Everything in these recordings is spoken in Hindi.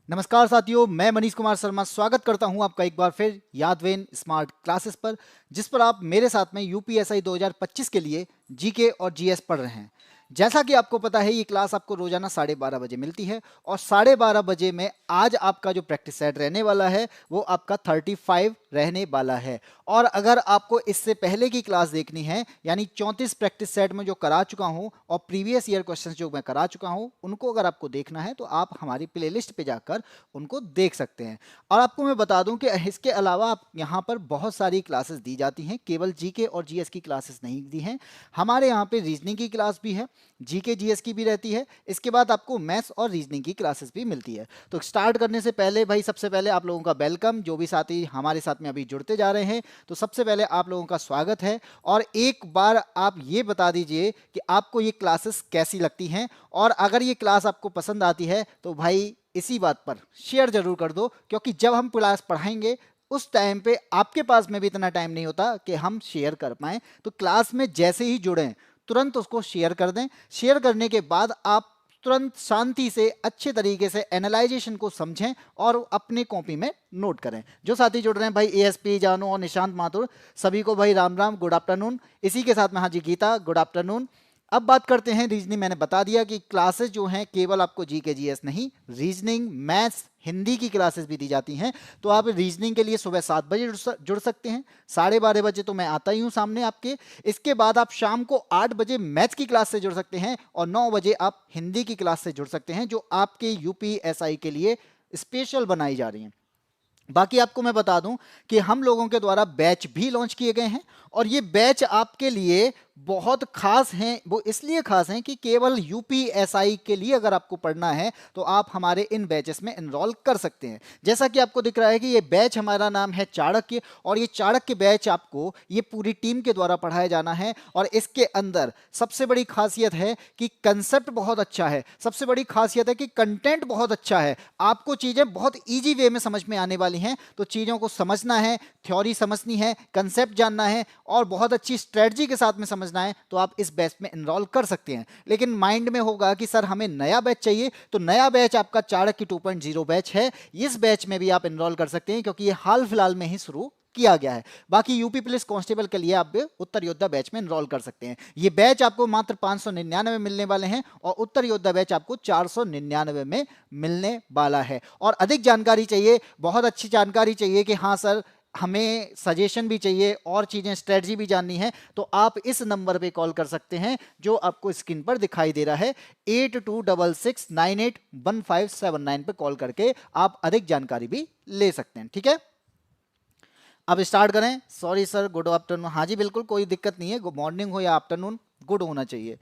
नमस्कार साथियों, मैं मनीष कुमार शर्मा स्वागत करता हूं आपका एक बार फिर यादवेन स्मार्ट क्लासेस पर, जिस पर आप मेरे साथ में यूपीएसआई 2025 के लिए जीके और जीएस पढ़ रहे हैं। जैसा कि आपको पता है, ये क्लास आपको रोजाना 12:30 बजे मिलती है और 12:30 बजे में आज आपका जो प्रैक्टिस सेट रहने वाला है वो आपका 35 रहने वाला है। और अगर आपको इससे पहले की क्लास देखनी है, यानी 34 प्रैक्टिस सेट में जो करा चुका हूं और प्रीवियस ईयर क्वेश्चन जो मैं करा चुका हूं, उनको अगर आपको देखना है तो आप हमारी प्लेलिस्ट पे जाकर उनको देख सकते हैं। और आपको मैं बता दूं कि इसके अलावा आप यहाँ पर बहुत सारी क्लासेस दी जाती हैं, केवल जीके और जीएस की क्लासेस नहीं दी हैं। हमारे यहाँ पे रीजनिंग की क्लास भी है, जीके जीएस की भी रहती है। इसके बाद आपको मैथ्स और रीजनिंग की क्लासेस भी मिलती है। तो स्टार्ट करने से पहले भाई, सबसे पहले आप लोगों का वेलकम, जो भी साथी हमारे साथ में अभी जुड़ते जा रहे हैं, तो सबसे पहले आप लोगों का स्वागत है। और एक बार आप ये बता दीजिए कि आपको ये क्लासेस कैसी लगती हैं, और अगर ये क्लास आपको पसंद आती है तो भाई इसी बात पर शेयर जरूर कर दो, क्योंकि जब हम क्लास पढ़ाएंगे उस टाइम पे आपके पास में भी इतना टाइम नहीं होता कि हम शेयर कर पाएं। तो क्लास में जैसे ही जुड़ें तुरंत उसको शेयर कर दें। शेयर करने के बाद आप तुरंत शांति से अच्छे तरीके से एनालाइजेशन को समझें और अपने कॉपी में नोट करें। जो साथी जुड़ रहे हैं भाई, एएसपी जानू और निशांत माथुर, सभी को भाई राम राम, गुड आफ्टरनून। इसी के साथ में हाँ जी गीता, गुड आफ्टरनून। अब बात करते हैं रीजनिंग। मैंने बता दिया कि क्लासेस जो हैं केवल आपको जीके जीएस नहीं, रीजनिंग, मैथ्स, हिंदी की क्लासेस भी दी जाती हैं। तो आप रीजनिंग के लिए सुबह 7 बजे जुड़ सकते हैं, 12:30 बजे तो मैं आता ही हूँ सामने आपके। इसके बाद आप शाम को 8 बजे मैथ्स की क्लास से जुड़ सकते हैं और 9 बजे आप हिंदी की क्लास से जुड़ सकते हैं, जो आपके यूपीएसआई के लिए स्पेशल बनाई जा रही हैं। बाकी आपको मैं बता दूं कि हम लोगों के द्वारा बैच भी लॉन्च किए गए हैं, और ये बैच आपके लिए बहुत खास हैं। वो इसलिए खास हैं कि केवल यूपीएसआई के लिए अगर आपको पढ़ना है तो आप हमारे इन बैचेस में एनरोल कर सकते हैं। जैसा कि आपको दिख रहा है कि ये बैच हमारा नाम है चाणक्य, और ये चाणक्य बैच आपको ये पूरी टीम के द्वारा पढ़ाया जाना है। और इसके अंदर सबसे बड़ी खासियत है कि कंसेप्ट बहुत अच्छा है, सबसे बड़ी खासियत है कि कंटेंट बहुत अच्छा है। आपको चीजें बहुत ईजी वे में समझ में आने वाली हैं। तो चीजों को समझना है, थ्योरी समझनी है, कंसेप्ट जानना है और बहुत अच्छी स्ट्रेटजी के साथ में समझना है, तो आप इस बैच में एनरोल कर सकते हैं। लेकिन माइंड में होगा कि सर हमें नया बैच चाहिए, तो नया बैच आपका चाणक्य 2.0 बैच है। इस बैच में भी आप एनरोल कर सकते हैं, क्योंकि ये हाल फिलहाल में ही शुरू किया गया है। बाकी यूपी पुलिस कांस्टेबल के लिए आप उत्तर योद्धा बैच में एनरोल कर सकते हैं। ये बैच आपको मात्र 599 में मिलने वाले हैं, और उत्तर योद्धा बैच आपको 499 में मिलने वाला है। और अधिक जानकारी चाहिए, बहुत अच्छी जानकारी चाहिए कि हाँ सर हमें सजेशन भी चाहिए और चीजें स्ट्रेटजी भी जाननी है, तो आप इस नंबर पे कॉल कर सकते हैं जो आपको स्क्रीन पर दिखाई दे रहा है। 8266981579 पे कॉल करके आप अधिक जानकारी भी ले सकते हैं। ठीक है, अब स्टार्ट करें। Sorry sir, good afternoon. हाँ जी बिल्कुल, कोई दिक्कत नहीं है, गुड मॉर्निंग हो या आफ्टरनून, गुड होना चाहिए।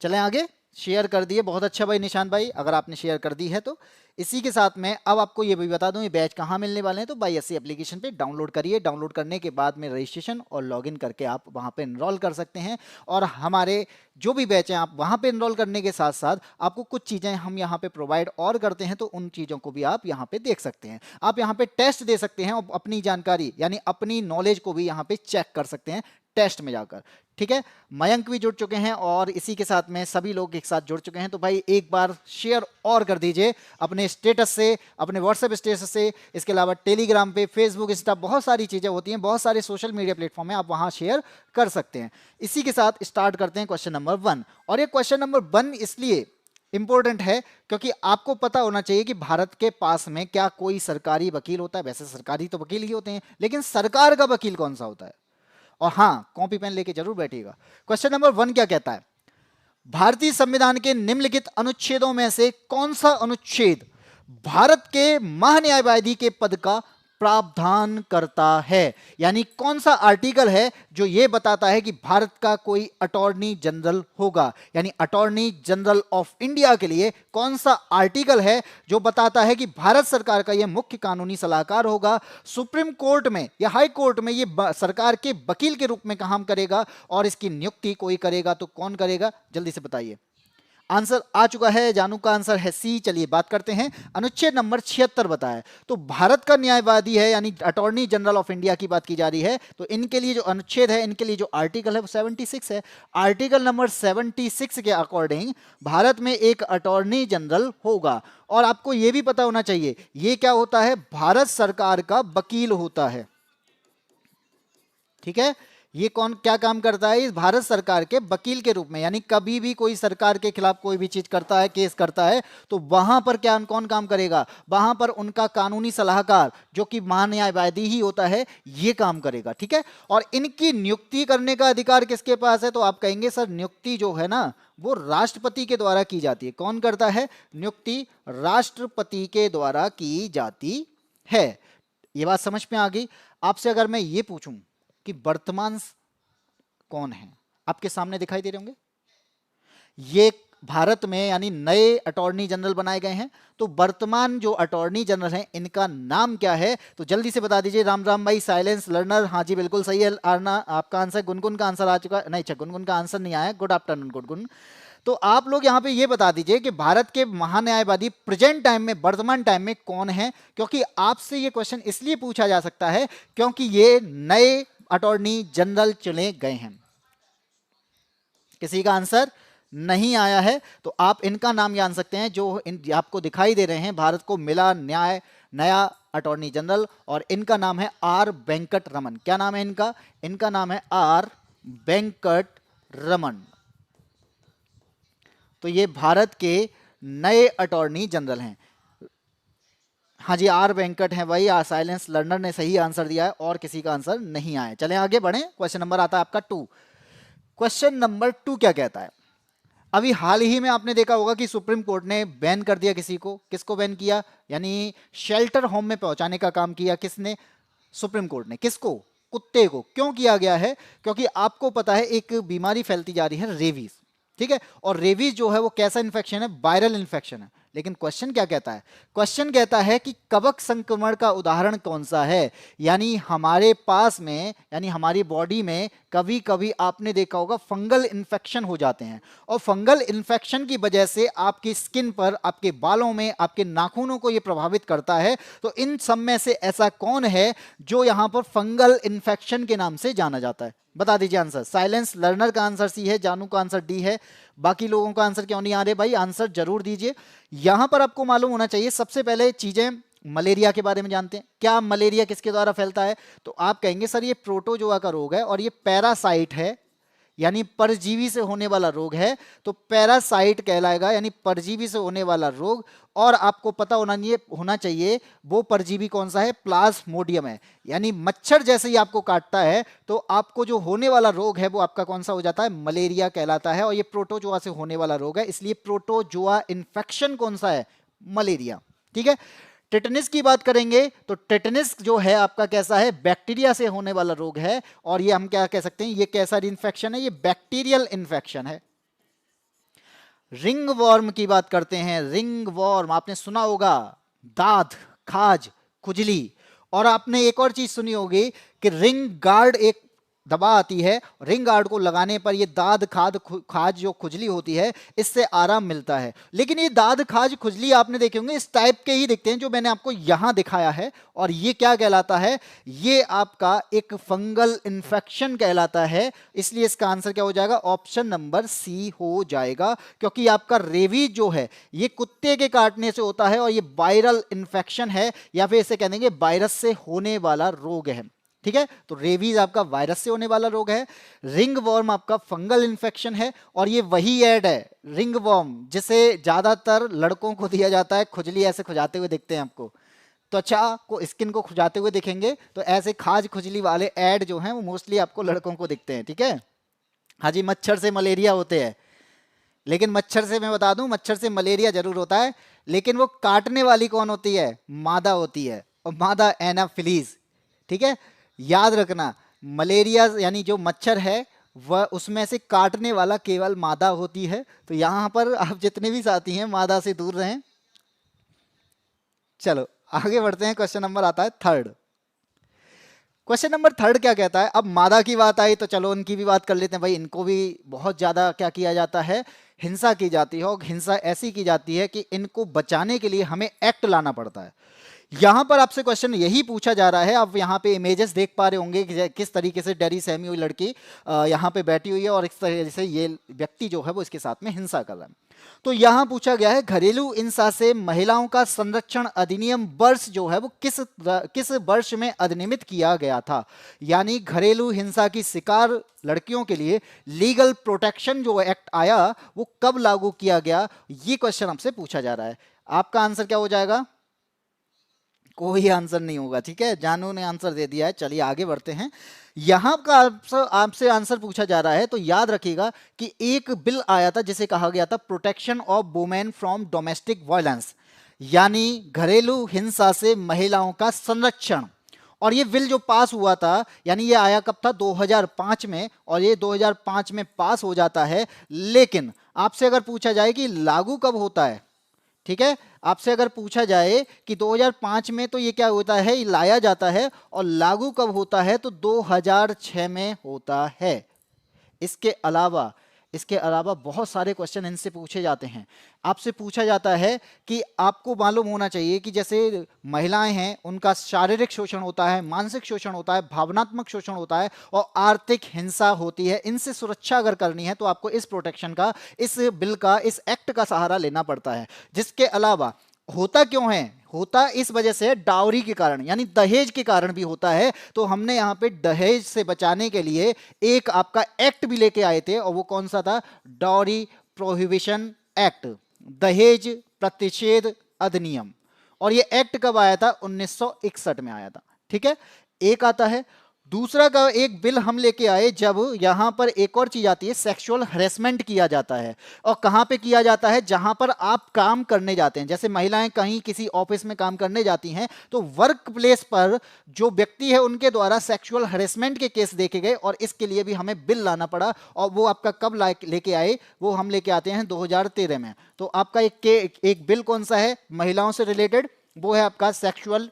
चलें आगे। शेयर कर दिए, बहुत अच्छा भाई निशान भाई, अगर आपने शेयर कर दी है तो। इसी के साथ में अब आपको ये भी बता दूं ये बैच कहाँ मिलने वाले हैं। तो बाई एससी एप्लीकेशन पे डाउनलोड करिए। डाउनलोड करने के बाद में रजिस्ट्रेशन और लॉगिन करके आप वहाँ पे एनरोल कर सकते हैं। और हमारे जो भी बैच हैं आप वहाँ पे एनरोल करने के साथ साथ आपको कुछ चीज़ें हम यहाँ पे प्रोवाइड और करते हैं, तो उन चीज़ों को भी आप यहाँ पे देख सकते हैं। आप यहाँ पे टेस्ट दे सकते हैं और अपनी जानकारी यानी अपनी नॉलेज को भी यहाँ पे चेक कर सकते हैं टेस्ट में जाकर। ठीक है, मयंक भी जुड़ चुके हैं और इसी के साथ में सभी लोग एक साथ जुड़ चुके हैं। तो भाई एक बार शेयर और कर दीजिए अपने स्टेटस से, अपने व्हाट्सएप स्टेटस से। इसके अलावा टेलीग्राम पे, फेसबुक, इंस्टा, बहुत सारी चीज़ें होती हैं, बहुत सारे सोशल मीडिया प्लेटफॉर्म है, आप वहाँ शेयर कर सकते हैं। इसी के साथ स्टार्ट करते हैं क्वेश्चन नंबर 1। और ये क्वेश्चन नंबर 1 इसलिए इंपॉर्टेंट है क्योंकि आपको पता होना चाहिए कि भारत के पास में क्या कोई सरकारी वकील होता है। वैसे सरकारी तो वकील ही होते हैं, लेकिन सरकार का वकील कौन सा होता है। और हाँ, कॉपी पेन लेके जरूर बैठिएगा। क्वेश्चन नंबर 1 क्या कहता है, भारतीय संविधान के निम्नलिखित अनुच्छेदों में से कौन सा अनुच्छेद भारत के महान्यायवादी के पद का प्रावधान करता है। यानी कौन सा आर्टिकल है जो यह बताता है कि भारत का कोई अटॉर्नी जनरल होगा। यानी अटॉर्नी जनरल ऑफ इंडिया के लिए कौन सा आर्टिकल है जो बताता है कि भारत सरकार का यह मुख्य कानूनी सलाहकार होगा, सुप्रीम कोर्ट में या हाई कोर्ट में यह सरकार के वकील के रूप में काम करेगा, और इसकी नियुक्ति कोई करेगा तो कौन करेगा, जल्दी से बताइए। आंसर आ चुका है, जानू का आंसर है सी। चलिए बात करते हैं, अनुच्छेद नंबर 76 बताया। तो भारत का न्यायवादी है यानी अटॉर्नी जनरल ऑफ इंडिया की बात की जा रही है, तो इनके लिए जो अनुच्छेद है, इनके लिए जो आर्टिकल है वो 76 है। आर्टिकल नंबर 76 के अकॉर्डिंग भारत में एक अटॉर्नी जनरल होगा। और आपको यह भी पता होना चाहिए ये क्या होता है, भारत सरकार का वकील होता है। ठीक है, ये कौन क्या काम करता है, इस भारत सरकार के वकील के रूप में, यानी कभी भी कोई सरकार के खिलाफ कोई भी चीज करता है, केस करता है, तो वहां पर क्या कौन काम करेगा, वहां पर उनका कानूनी सलाहकार जो कि महान्यायवादी ही होता है, ये काम करेगा। ठीक है, और इनकी नियुक्ति करने का अधिकार किसके पास है, तो आप कहेंगे सर नियुक्ति जो है ना वो राष्ट्रपति के द्वारा की जाती है। कौन करता है, नियुक्ति राष्ट्रपति के द्वारा की जाती है। ये बात समझ में आ गई। आपसे अगर मैं ये पूछूं कि वर्तमान कौन है, आपके सामने दिखाई दे रहे होंगे, ये भारत में यानी नए अटॉर्नी जनरल बनाए गए हैं। तो वर्तमान जो अटॉर्नी जनरल हैं इनका नाम क्या है, तो जल्दी से बता दीजिए। राम राम भाई, साइलेंस लर्नर, हाँ जी बिल्कुल सही है। आरना आपका आंसर, गुनगुन का आंसर आ चुका, नहीं अच्छा गुनगुन का आंसर नहीं आया। Good afternoon Gungun. तो आप लोग यहाँ पे ये बता दीजिए कि भारत के महान्यायवादी प्रेजेंट टाइम में, वर्तमान टाइम में कौन है, क्योंकि आपसे ये क्वेश्चन इसलिए पूछा जा सकता है क्योंकि ये नए अटॉर्नी जनरल चुने गए हैं। किसी का आंसर नहीं आया है तो आप इनका नाम जान सकते हैं जो आपको दिखाई दे रहे हैं, भारत को मिला नया अटॉर्नी जनरल, और इनका नाम है आर वेंकट रमन। क्या नाम है इनका, इनका नाम है आर वेंकट रमन। तो ये भारत के नए अटॉर्नी जनरल हैं। हाँ जी आर वेंकट है भाई, साइलेंस लर्नर ने सही आंसर दिया है और किसी का आंसर नहीं आया। चलें आगे बढ़ें, क्वेश्चन नंबर आता है आपका 2। क्वेश्चन नंबर 2 क्या कहता है, अभी हाल ही में आपने देखा होगा कि सुप्रीम कोर्ट ने बैन कर दिया किसी को, किसको बैन किया, यानी शेल्टर होम में पहुंचाने का काम किया किसने, सुप्रीम कोर्ट ने। किसको, कुत्ते को। क्यों किया गया है, क्योंकि आपको पता है एक बीमारी फैलती जा रही है रेबीज। ठीक है, और रेबीज जो है वो कैसा इन्फेक्शन है, वायरल इन्फेक्शन है। लेकिन क्वेश्चन क्या कहता है, क्वेश्चन कहता है कि कवक संक्रमण का उदाहरण कौन सा है, यानी हमारे पास में, यानी हमारी बॉडी में कभी कभी आपने देखा होगा फंगल इन्फेक्शन हो जाते हैं, और फंगल इन्फेक्शन की वजह से आपकी स्किन पर, आपके बालों में, आपके नाखूनों को यह प्रभावित करता है। तो इन सब में से ऐसा कौन है जो यहां पर फंगल इन्फेक्शन के नाम से जाना जाता है, बता दीजिए आंसर। साइलेंस लर्नर का आंसर सी है, जानू का आंसर डी है, बाकी लोगों का आंसर क्यों नहीं आ रहे भाई, आंसर जरूर दीजिए। यहां पर आपको मालूम होना चाहिए, सबसे पहले चीजें मलेरिया के बारे में जानते हैं। क्या मलेरिया किसके द्वारा फैलता है, तो आप कहेंगे सर ये प्रोटोजोआ का रोग है और ये पैरासाइट है, यानी परजीवी से होने वाला रोग है, तो पैरासाइट कहलाएगा, यानी परजीवी से होने वाला रोग। और आपको पता होना चाहिए वो परजीवी कौन सा है, प्लाज्मोडियम है, यानी मच्छर जैसे ही आपको काटता है तो आपको जो होने वाला रोग है वो आपका कौन सा हो जाता है, मलेरिया कहलाता है। और ये प्रोटोजोआ से होने वाला रोग है, इसलिए प्रोटोजोआ इन्फेक्शन कौन सा है, मलेरिया। ठीक है, टेटनिस की बात करेंगे तो टेटनिस जो है आपका कैसा है, बैक्टीरिया से होने वाला रोग है, और ये हम क्या कह सकते हैं, ये कैसा इन्फेक्शन है, ये बैक्टीरियल इन्फेक्शन है। रिंग वॉर्म की बात करते हैं, रिंग वॉर्म आपने सुना होगा, दाद, खाज, खुजली। और आपने एक और चीज सुनी होगी कि रिंग गार्ड एक दवा आती है, रिंग गार्ड को लगाने पर ये दाद खाज जो खुजली होती है इससे आराम मिलता है। लेकिन ये दाद खाज खुजली आपने देखे होंगे इस टाइप के ही दिखते हैं जो मैंने आपको यहां दिखाया है, और ये क्या कहलाता है, ये आपका एक फंगल इन्फेक्शन कहलाता है। इसलिए इसका आंसर क्या हो जाएगा, ऑप्शन नंबर सी हो जाएगा, क्योंकि आपका रेबीज जो है ये कुत्ते के काटने से होता है और ये वायरल इन्फेक्शन है, या फिर इसे कह देंगे वायरस से होने वाला रोग है। ठीक है, तो रेबीज आपका वायरस से होने वाला रोग है, रिंग वॉर्म आपका फंगल इन्फेक्शन है। और ये वही ऐड है रिंग वॉर्म जिसे ज्यादातर लड़कों को दिया जाता है, खुजली ऐसे खुजाते हुए दिखते हैं आपको, त्वचा को, स्किन को खुजाते हुए दिखेंगे, तो ऐसे खाज खुजली वाले ऐड जो हैं वो मोस्टली आपको लड़कों को दिखते हैं। ठीक है, हाँ जी, मच्छर से मलेरिया होते हैं, लेकिन मच्छर से मैं बता दूं, मच्छर से मलेरिया जरूर होता है, लेकिन वो काटने वाली कौन होती है, मादा होती है, और मादा एनाफिलीज। ठीक है, याद रखना, मलेरिया यानी जो मच्छर है वह उसमें से काटने वाला केवल मादा होती है। तो यहां पर आप जितने भी साथी हैं मादा से दूर रहें। चलो आगे बढ़ते हैं, क्वेश्चन नंबर आता है 3। क्वेश्चन नंबर 3 क्या कहता है, अब मादा की बात आई तो चलो उनकी भी बात कर लेते हैं भाई। इनको भी बहुत ज्यादा क्या किया जाता है, हिंसा की जाती है और हिंसा ऐसी की जाती है कि इनको बचाने के लिए हमें एक्ट लाना पड़ता है। यहां पर आपसे क्वेश्चन यही पूछा जा रहा है, आप यहां पे इमेजेस देख पा रहे होंगे कि किस तरीके से डरी सहमी हुई लड़की यहां पे बैठी हुई है और इस तरह से ये व्यक्ति जो है वो इसके साथ में हिंसा कर रहा है। तो यहां पूछा गया है घरेलू हिंसा से महिलाओं का संरक्षण अधिनियम वर्ष जो है वो किस वर्ष में अधिनियमित किया गया था, यानी घरेलू हिंसा की शिकार लड़कियों के लिए लीगल प्रोटेक्शन जो एक्ट आया वो कब लागू किया गया, ये क्वेश्चन आपसे पूछा जा रहा है। आपका आंसर क्या हो जाएगा? कोई आंसर नहीं होगा, ठीक है, जानू ने आंसर दे दिया है। चलिए आगे बढ़ते हैं। यहां का आपसे आंसर पूछा जा रहा है तो याद रखिएगा कि एक बिल आया था जिसे कहा गया था protection of women from domestic violence, यानी घरेलू हिंसा से महिलाओं का संरक्षण। और ये बिल जो पास हुआ था, यानी ये आया कब था? 2005 में, और ये 2005 में पास हो जाता है। लेकिन आपसे अगर पूछा जाए कि लागू कब होता है, ठीक है, आपसे अगर पूछा जाए कि 2005 में तो ये क्या होता है, ये लाया जाता है, और लागू कब होता है तो 2006 में होता है। इसके अलावा बहुत सारे क्वेश्चन इनसे पूछे जाते हैं। आपसे पूछा जाता है कि आपको मालूम होना चाहिए कि जैसे महिलाएं हैं उनका शारीरिक शोषण होता है, मानसिक शोषण होता है, भावनात्मक शोषण होता है और आर्थिक हिंसा होती है। इनसे सुरक्षा अगर करनी है तो आपको इस प्रोटेक्शन का, इस बिल का, इस एक्ट का सहारा लेना पड़ता है। जिसके अलावा होता क्यों है? होता इस वजह से डाउरी के कारण, यानी दहेज के कारण भी होता है। तो हमने यहाँ पे दहेज से बचाने के लिए एक आपका एक्ट भी लेके आए थे, और वो कौन सा था? डाउरी प्रोहिबिशन एक्ट, दहेज प्रतिषेध अधिनियम। और ये एक्ट कब आया था? 1961 में आया था, ठीक है, एक आता है। दूसरा का एक बिल हम लेके आए जब यहां पर एक और चीज आती है, सेक्सुअल हरेसमेंट किया जाता है। और कहां पे किया जाता है? जहां पर आप काम करने जाते हैं। जैसे महिलाएं कहीं किसी ऑफिस में काम करने जाती हैं तो वर्क प्लेस पर जो व्यक्ति है उनके द्वारा सेक्सुअल हरेसमेंट के केस देखे गए, और इसके लिए भी हमें बिल लाना पड़ा। और वो आपका कब लेके आए? वो हम लेके आते हैं 2013 में। तो आपका एक बिल कौन सा है महिलाओं से रिलेटेड? वो है आपका सेक्सुअल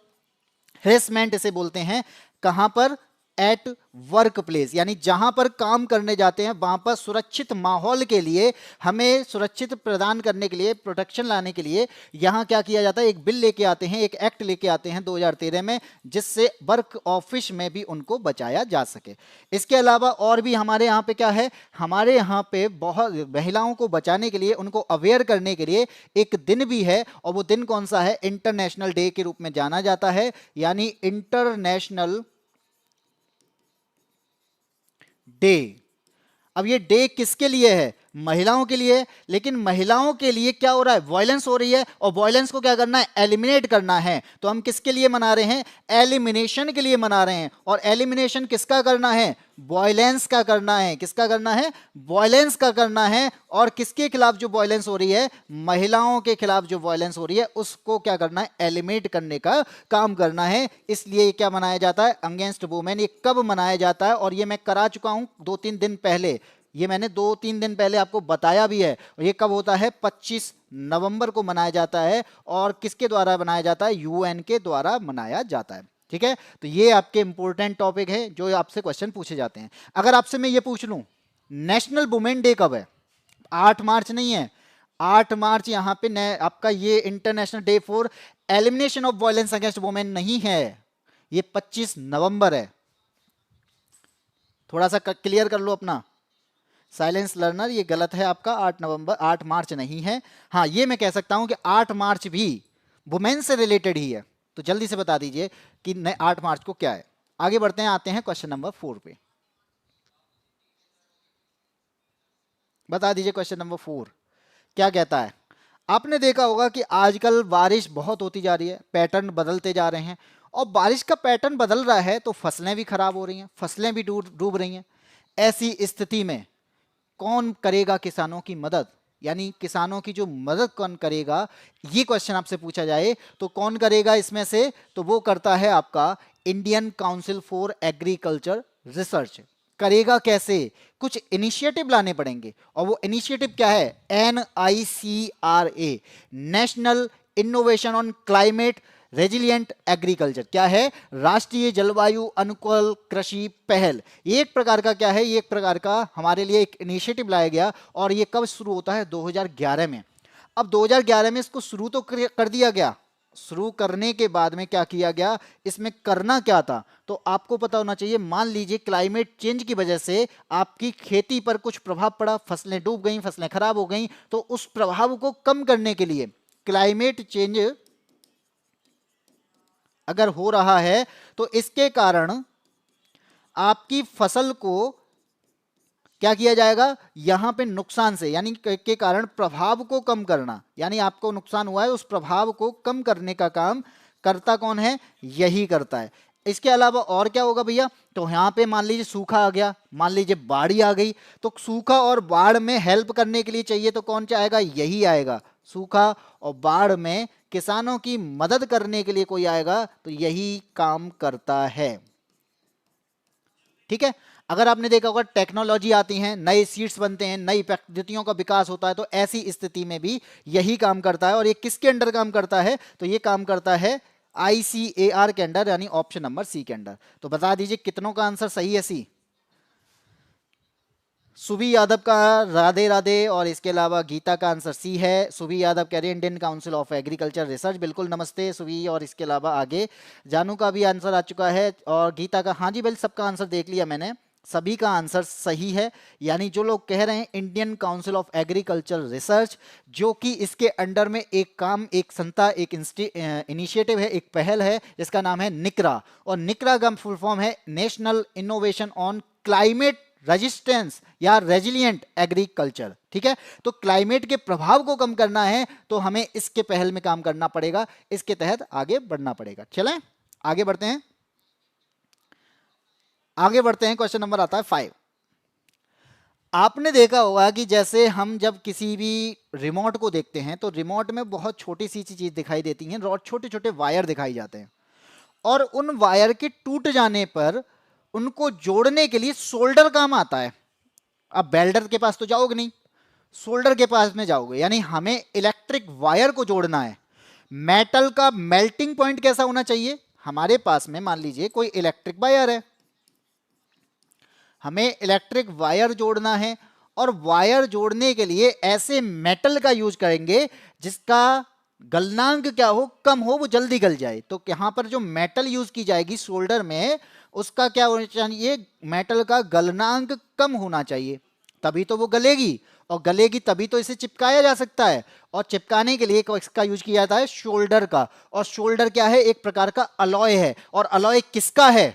हरेसमेंट, इसे बोलते हैं। कहां पर? एट वर्क प्लेस, यानी जहां पर काम करने जाते हैं वहां पर सुरक्षित माहौल के लिए, हमें सुरक्षित प्रदान करने के लिए, प्रोटेक्शन लाने के लिए यहां क्या किया जाता है? एक बिल लेके आते हैं, एक एक्ट लेके आते हैं 2013 में, जिससे वर्क ऑफिस में भी उनको बचाया जा सके। इसके अलावा और भी हमारे यहाँ पे क्या है? हमारे यहाँ पे बहुत महिलाओं को बचाने के लिए, उनको अवेयर करने के लिए एक दिन भी है, और वो दिन कौन सा है? इंटरनेशनल डे के रूप में जाना जाता है, यानी इंटरनेशनल डे। अब ये डे किसके लिए है? महिलाओं के लिए। लेकिन महिलाओं के लिए क्या हो रहा है? वायलेंस हो रही है, और वायलेंस को क्या करना है? एलिमिनेट करना है। तो हम किसके लिए मना रहे हैं? एलिमिनेशन के लिए मना रहे हैं। और एलिमिनेशन किसका करना है? वायलेंस का करना है। किसका करना है? वायलेंस का करना है। और किसके खिलाफ जो वायलेंस हो रही है? महिलाओं के खिलाफ जो वायलेंस हो रही है उसको क्या करना है? एलिमिनेट करने का काम करना है। इसलिए क्या मनाया जाता है? Against women. ये कब मनाया जाता है? और ये मैं करा चुका हूं 2-3 दिन पहले, ये मैंने 2-3 दिन पहले आपको बताया भी है। और ये कब होता है? 25 नवंबर को मनाया जाता है। और किसके द्वारा मनाया जाता है? यूएन के द्वारा मनाया जाता है, ठीक है। तो ये आपके इंपॉर्टेंट टॉपिक है जो आपसे क्वेश्चन पूछे जाते हैं। अगर आपसे मैं ये पूछ लूं नेशनल वुमेन डे कब है? 8 मार्च नहीं है, 8 मार्च यहां पे आपका ये international day for elimination of violence against women नहीं है, ये 25 नवंबर है। थोड़ा सा क्लियर कर लो अपना। साइलेंस लर्नर, ये गलत है आपका। 8 मार्च नहीं है। हाँ, ये मैं कह सकता हूं कि 8 मार्च भी वुमेन से रिलेटेड ही है। तो जल्दी से बता दीजिए कि 8 मार्च को क्या है। आगे बढ़ते हैं, आते हैं क्वेश्चन नंबर 4 पे। बता दीजिए क्वेश्चन नंबर 4 क्या कहता है। आपने देखा होगा कि आजकल बारिश बहुत होती जा रही है, पैटर्न बदलते जा रहे हैं, और बारिश का पैटर्न बदल रहा है तो फसलें भी खराब हो रही हैं, फसलें भी डूब रही हैं। ऐसी स्थिति में कौन करेगा किसानों की मदद, यानी किसानों की जो मदद कौन करेगा, ये क्वेश्चन आपसे पूछा जाए तो कौन करेगा इसमें से? तो वो करता है आपका Indian council for agriculture research. करेगा कैसे? कुछ इनिशिएटिव लाने पड़ेंगे, और वो इनिशिएटिव क्या है? NICRA, national innovation on climate resilient agriculture क्या है? राष्ट्रीय जलवायु अनुकूल कृषि पहल। ये एक प्रकार का क्या है? ये एक प्रकार का हमारे लिए एक इनिशिएटिव लाया गया और ये कब शुरू होता है? 2011 में। अब 2011 में इसको शुरू तो कर दिया गया, शुरू करने के बाद में क्या किया गया, इसमें करना क्या था तो आपको पता होना चाहिए। मान लीजिए क्लाइमेट चेंज की वजह से आपकी खेती पर कुछ प्रभाव पड़ा, फसलें डूब गई, फसलें खराब हो गई, तो उस प्रभाव को कम करने के लिए क्लाइमेट चेंज अगर हो रहा है तो इसके कारण आपकी फसल को क्या किया जाएगा, यहां पे नुकसान से यानी के कारण प्रभाव को कम करना, यानी आपको नुकसान हुआ है उस प्रभाव को कम करने का काम करता कौन है? यही करता है। इसके अलावा और क्या होगा भैया? तो यहां पे मान लीजिए सूखा आ गया, मान लीजिए बाढ़ आ गई, तो सूखा और बाढ़ में हेल्प करने के लिए चाहिए तो कौन आएगा? यही आएगा। सूखा और बाढ़ में किसानों की मदद करने के लिए कोई आएगा तो यही काम करता है। ठीक है। अगर आपने देखा होगा टेक्नोलॉजी आती है, नए सीड्स बनते हैं, नई पद्धतियों का विकास होता है, तो ऐसी स्थिति में भी यही काम करता है। और ये किसके अंडर काम करता है? तो ये काम करता है ICAR के अंडर, यानी ऑप्शन नंबर सी के अंडर। तो बता दीजिए कितनों का आंसर सही है? सी। सुबी यादव का राधे राधे, और इसके अलावा गीता का आंसर सी है। सुबी यादव कह रहे हैं Indian council of agriculture research, बिल्कुल नमस्ते सुबी। और इसके अलावा आगे जानू का भी आंसर आ चुका है और गीता का, हाँ जी बिल्कुल सबका आंसर देख लिया मैंने, सभी का आंसर सही है। यानी जो लोग कह रहे हैं Indian council of agriculture research, जो कि इसके अंडर में एक काम, एक संस्था, एक इनिशिएटिव है, एक पहल है जिसका नाम है निकरा, और निकरा का फुल फॉर्म है national innovation on climate resistance या रेजिलिएंट एग्रीकल्चर। ठीक है। तो क्लाइमेट के प्रभाव को कम करना है तो हमें इसके पहल में काम करना पड़ेगा, इसके तहत आगे बढ़ना पड़ेगा। चलें आगे बढ़ते हैं, आगे बढ़ते हैं। क्वेश्चन नंबर आता है 5। आपने देखा होगा कि जैसे हम जब किसी भी रिमोट को देखते हैं तो रिमोट में बहुत छोटी सी चीज दिखाई देती है और छोटे छोटे वायर दिखाई जाते हैं, और उन वायर के टूट जाने पर उनको जोड़ने के लिए सोल्डर काम आता है। अब वेल्डर के पास तो जाओगे नहीं, सोल्डर के पास में जाओगे, यानी हमें इलेक्ट्रिक वायर को जोड़ना है। मेटल का मेल्टिंग पॉइंट कैसा होना चाहिए? हमारे पास में मान लीजिए कोई इलेक्ट्रिक वायर है, हमें इलेक्ट्रिक वायर जोड़ना है, और वायर जोड़ने के लिए ऐसे मेटल का यूज करेंगे जिसका गलनांक क्या हो, कम हो, वो जल्दी गल जाए। तो यहां पर जो मेटल यूज की जाएगी सोल्डर में, उसका क्या होना चाहिए? मेटल का गलनांक कम होना चाहिए, तभी तो वो गलेगी, और गलेगी तभी तो इसे चिपकाया जा सकता है। और चिपकाने के लिए इसका यूज किया जाता है शोल्डर का, और शोल्डर क्या है? एक प्रकार का अलॉय है। और अलॉय किसका है?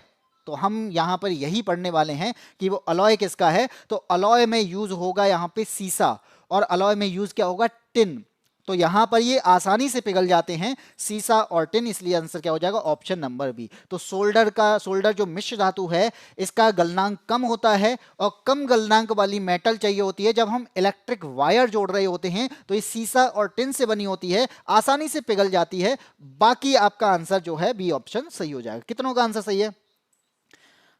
तो हम यहां पर यही पढ़ने वाले हैं कि वो अलॉय किसका है। तो अलॉय में यूज होगा यहां पे सीसा, और अलॉय में यूज क्या होगा? टिन। तो यहां पर ये आसानी से पिघल जाते हैं, सीसा और टिन, इसलिए आंसर क्या हो जाएगा? Option number B. तो सोल्डर जो मिश्र धातु है, इसका गलनांक कम होता है, और कम गलनांक वाली मेटल चाहिए होती है जब हम इलेक्ट्रिक वायर जोड़ रहे होते हैं। तो ये सीसा और टिन से बनी होती है, आसानी से पिघल जाती है। बाकी आपका आंसर जो है बी ऑप्शन सही हो जाएगा। कितनों का आंसर सही है?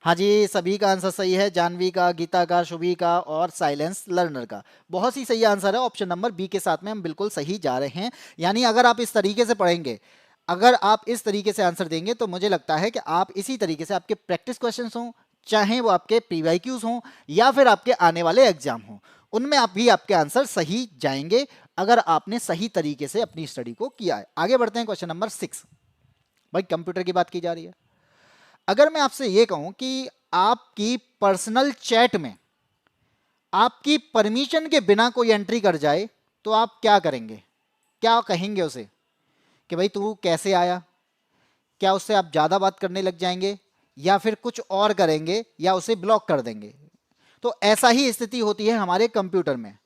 हाँ जी, सभी का आंसर सही है, जानवी का, गीता का, शुभी का और साइलेंस लर्नर का। बहुत ही सही आंसर है, ऑप्शन नंबर बी के साथ में हम बिल्कुल सही जा रहे हैं। यानी अगर आप इस तरीके से पढ़ेंगे, अगर आप इस तरीके से आंसर देंगे, तो मुझे लगता है कि आप इसी तरीके से आपके प्रैक्टिस क्वेश्चंस हों, चाहे वो आपके PYQs हों या फिर आपके आने वाले एग्जाम हों, उनमें आप भी आपके आंसर सही जाएंगे अगर आपने सही तरीके से अपनी स्टडी को किया है। आगे बढ़ते हैं, क्वेश्चन नंबर 6। भाई कंप्यूटर की बात की जा रही है। अगर मैं आपसे यह कहूं कि आपकी पर्सनल चैट में आपकी परमिशन के बिना कोई एंट्री कर जाए, तो आप क्या करेंगे? क्या कहेंगे उसे कि भाई तू कैसे आया? क्या उससे आप ज्यादा बात करने लग जाएंगे, या फिर कुछ और करेंगे, या उसे ब्लॉक कर देंगे? तो ऐसा ही स्थिति होती है हमारे कंप्यूटर में।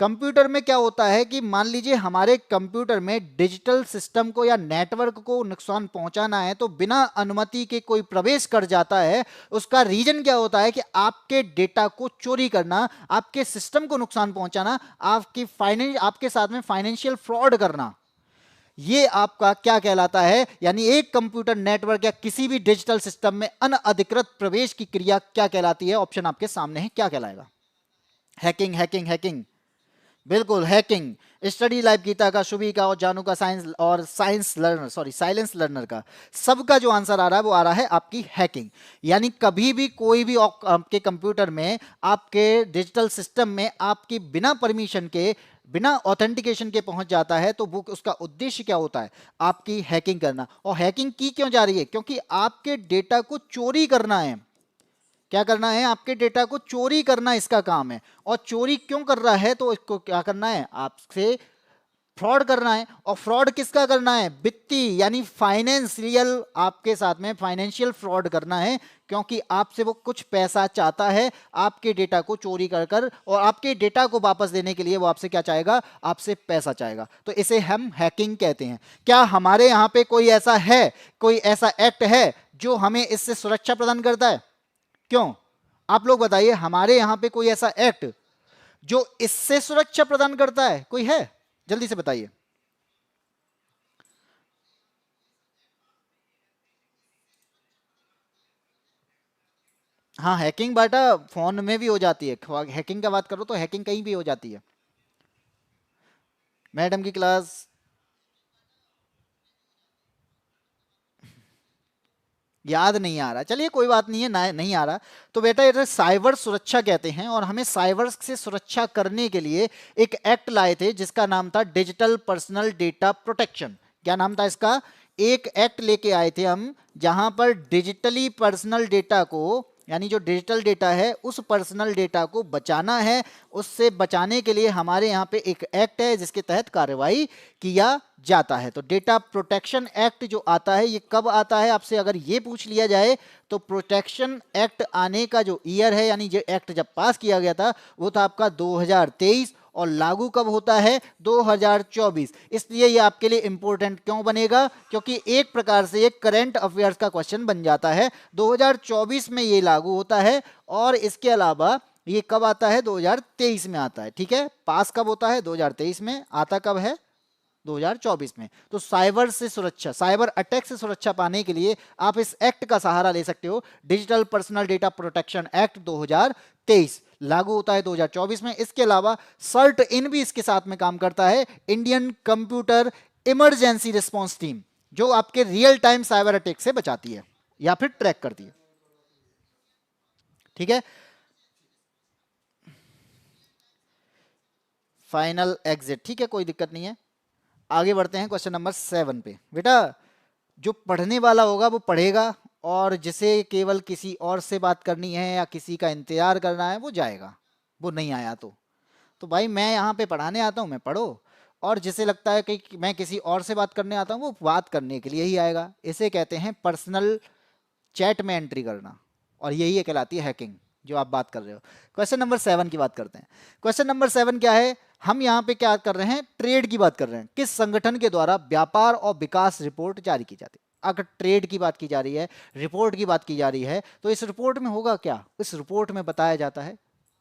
कंप्यूटर में क्या होता है कि मान लीजिए हमारे कंप्यूटर में डिजिटल सिस्टम को या नेटवर्क को नुकसान पहुंचाना है, तो बिना अनुमति के कोई प्रवेश कर जाता है। उसका रीजन क्या होता है कि आपके डेटा को चोरी करना, आपके सिस्टम को नुकसान पहुंचाना, आपके साथ में फाइनेंशियल फ्रॉड करना। ये आपका क्या कहलाता है? यानी एक कंप्यूटर नेटवर्क या किसी भी डिजिटल सिस्टम में अनअधिकृत प्रवेश की क्रिया क्या कहलाती है? ऑप्शन आपके सामने है, क्या कहलाएगा? Hacking, hacking, hacking. बिल्कुल, हैकिंग। स्टडी लाइव गीता का, शुभी का और जानू का, साइलेंस लर्नर का, सबका जो आंसर आ रहा है वो आ रहा है आपकी हैकिंग। यानी कभी भी कोई भी आपके कंप्यूटर में, आपके डिजिटल सिस्टम में आपकी बिना परमिशन के, बिना ऑथेंटिकेशन के पहुंच जाता है तो वो उसका उद्देश्य क्या होता है? आपकी हैकिंग करना। और हैकिंग की क्यों जा रही है? क्योंकि आपके डेटा को चोरी करना है। क्या करना है? आपके डेटा को चोरी करना इसका काम है। और चोरी क्यों कर रहा है? तो इसको क्या करना है? आपसे फ्रॉड करना है। और फ्रॉड किसका करना है? वित्तीय, यानी फाइनेंशियल, आपके साथ में फाइनेंशियल फ्रॉड करना है। क्योंकि आपसे वो कुछ पैसा चाहता है, आपके डेटा को चोरी कर कर, और आपके डेटा को वापस देने के लिए वो आपसे क्या चाहेगा? आपसे पैसा चाहेगा। तो इसे हम हैकिंग कहते हैं। क्या हमारे यहाँ पे कोई ऐसा है, कोई ऐसा एक्ट है जो हमें इससे सुरक्षा प्रदान करता है? क्यों? आप लोग बताइए, हमारे यहां पे कोई ऐसा एक्ट जो इससे सुरक्षा प्रदान करता है, कोई है? जल्दी से बताइए। हाँ, हैकिंग बाटा फोन में भी हो जाती है। हैकिंग का बात करो तो हैकिंग कहीं भी हो जाती है। मैडम की क्लास। याद नहीं आ रहा, चलिए कोई बात नहीं है, ना नहीं आ रहा। तो बेटा ये साइबर सुरक्षा कहते हैं, और हमें साइबर से सुरक्षा करने के लिए एक एक्ट लाए थे जिसका नाम था डिजिटल पर्सनल डेटा प्रोटेक्शन। क्या नाम था इसका? एक एक्ट लेके आए थे हम, जहां पर डिजिटली पर्सनल डेटा को, यानी जो डिजिटल डेटा है उस पर्सनल डेटा को बचाना है। उससे बचाने के लिए हमारे यहाँ पे एक एक्ट है जिसके तहत कार्रवाई किया जाता है। तो डेटा प्रोटेक्शन एक्ट जो आता है, ये कब आता है? आपसे अगर ये पूछ लिया जाए तो प्रोटेक्शन एक्ट आने का जो ईयर है, यानी जो एक्ट जब पास किया गया था वो था आपका 2023, और लागू कब होता है? 2024। इसलिए ये आपके लिए इंपॉर्टेंट क्यों बनेगा? क्योंकि एक प्रकार से एक करंट अफेयर्स का क्वेश्चन बन जाता है। 2024 में ये लागू होता है, और इसके अलावा ये कब आता है? 2023 में आता है। ठीक है, पास कब होता है? 2023 में। आता कब है? 2024 में। तो साइबर से सुरक्षा, साइबर अटैक से सुरक्षा पाने के लिए आप इस एक्ट का सहारा ले सकते हो। Digital personal data protection act 2023 लागू होता है 2024 में। इसके अलावा सर्ट इन भी इसके साथ में काम करता है, Indian computer emergency response team, जो आपके रियल टाइम साइबर अटैक से बचाती है या फिर ट्रैक करती है। ठीक है, फाइनल एग्जिट। ठीक है, कोई दिक्कत नहीं है। आगे बढ़ते हैं क्वेश्चन नंबर 7 पे। बेटा जो पढ़ने वाला होगा वो पढ़ेगा, और जिसे केवल किसी और से बात करनी है या किसी का इंतजार करना है वो जाएगा, वो नहीं आया तो भाई मैं यहाँ पे पढ़ाने आता हूँ, मैं पढ़ो। और जिसे लगता है कि मैं किसी और से बात करने आता हूँ वो बात करने के लिए ही आएगा। इसे कहते हैं पर्सनल चैट में एंट्री करना, और यही कहलाती है हैकिंग जो आप बात कर रहे हो। क्वेश्चन नंबर 7 की बात करते हैं। क्वेश्चन नंबर 7 क्या है? हम यहाँ पे क्या कर रहे हैं? ट्रेड की बात कर रहे हैं। किस संगठन के द्वारा व्यापार और विकास रिपोर्ट जारी की जाती है? अगर ट्रेड की बात की जा रही है, रिपोर्ट की बात की जा रही है, तो इस रिपोर्ट में होगा क्या? इस रिपोर्ट में बताया जाता है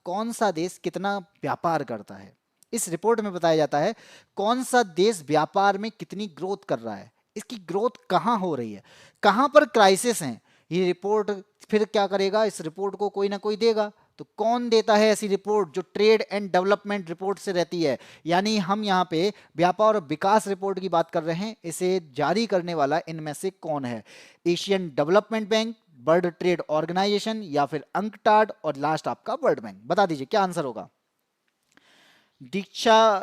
कौन सा देश कितना व्यापार करता है। इस रिपोर्ट में बताया जाता है कौन सा देश व्यापार में कितनी ग्रोथ कर रहा है, इसकी ग्रोथ कहाँ हो रही है, कहाँ पर क्राइसिस है। ये रिपोर्ट फिर क्या करेगा? इस रिपोर्ट को कोई ना कोई देगा। तो कौन देता है ऐसी रिपोर्ट? जो ट्रेड एंड डेवलपमेंट रिपोर्ट से रहती है। यानी हम यहाँ पे व्यापार और विकास रिपोर्ट की बात कर रहे हैं। इसे जारी करने वाला इनमें से कौन है? Asian Development Bank, World Trade Organization, या फिर अंकटाड, और लास्ट आपका वर्ल्ड बैंक। बता दीजिए क्या आंसर होगा। दीक्षा,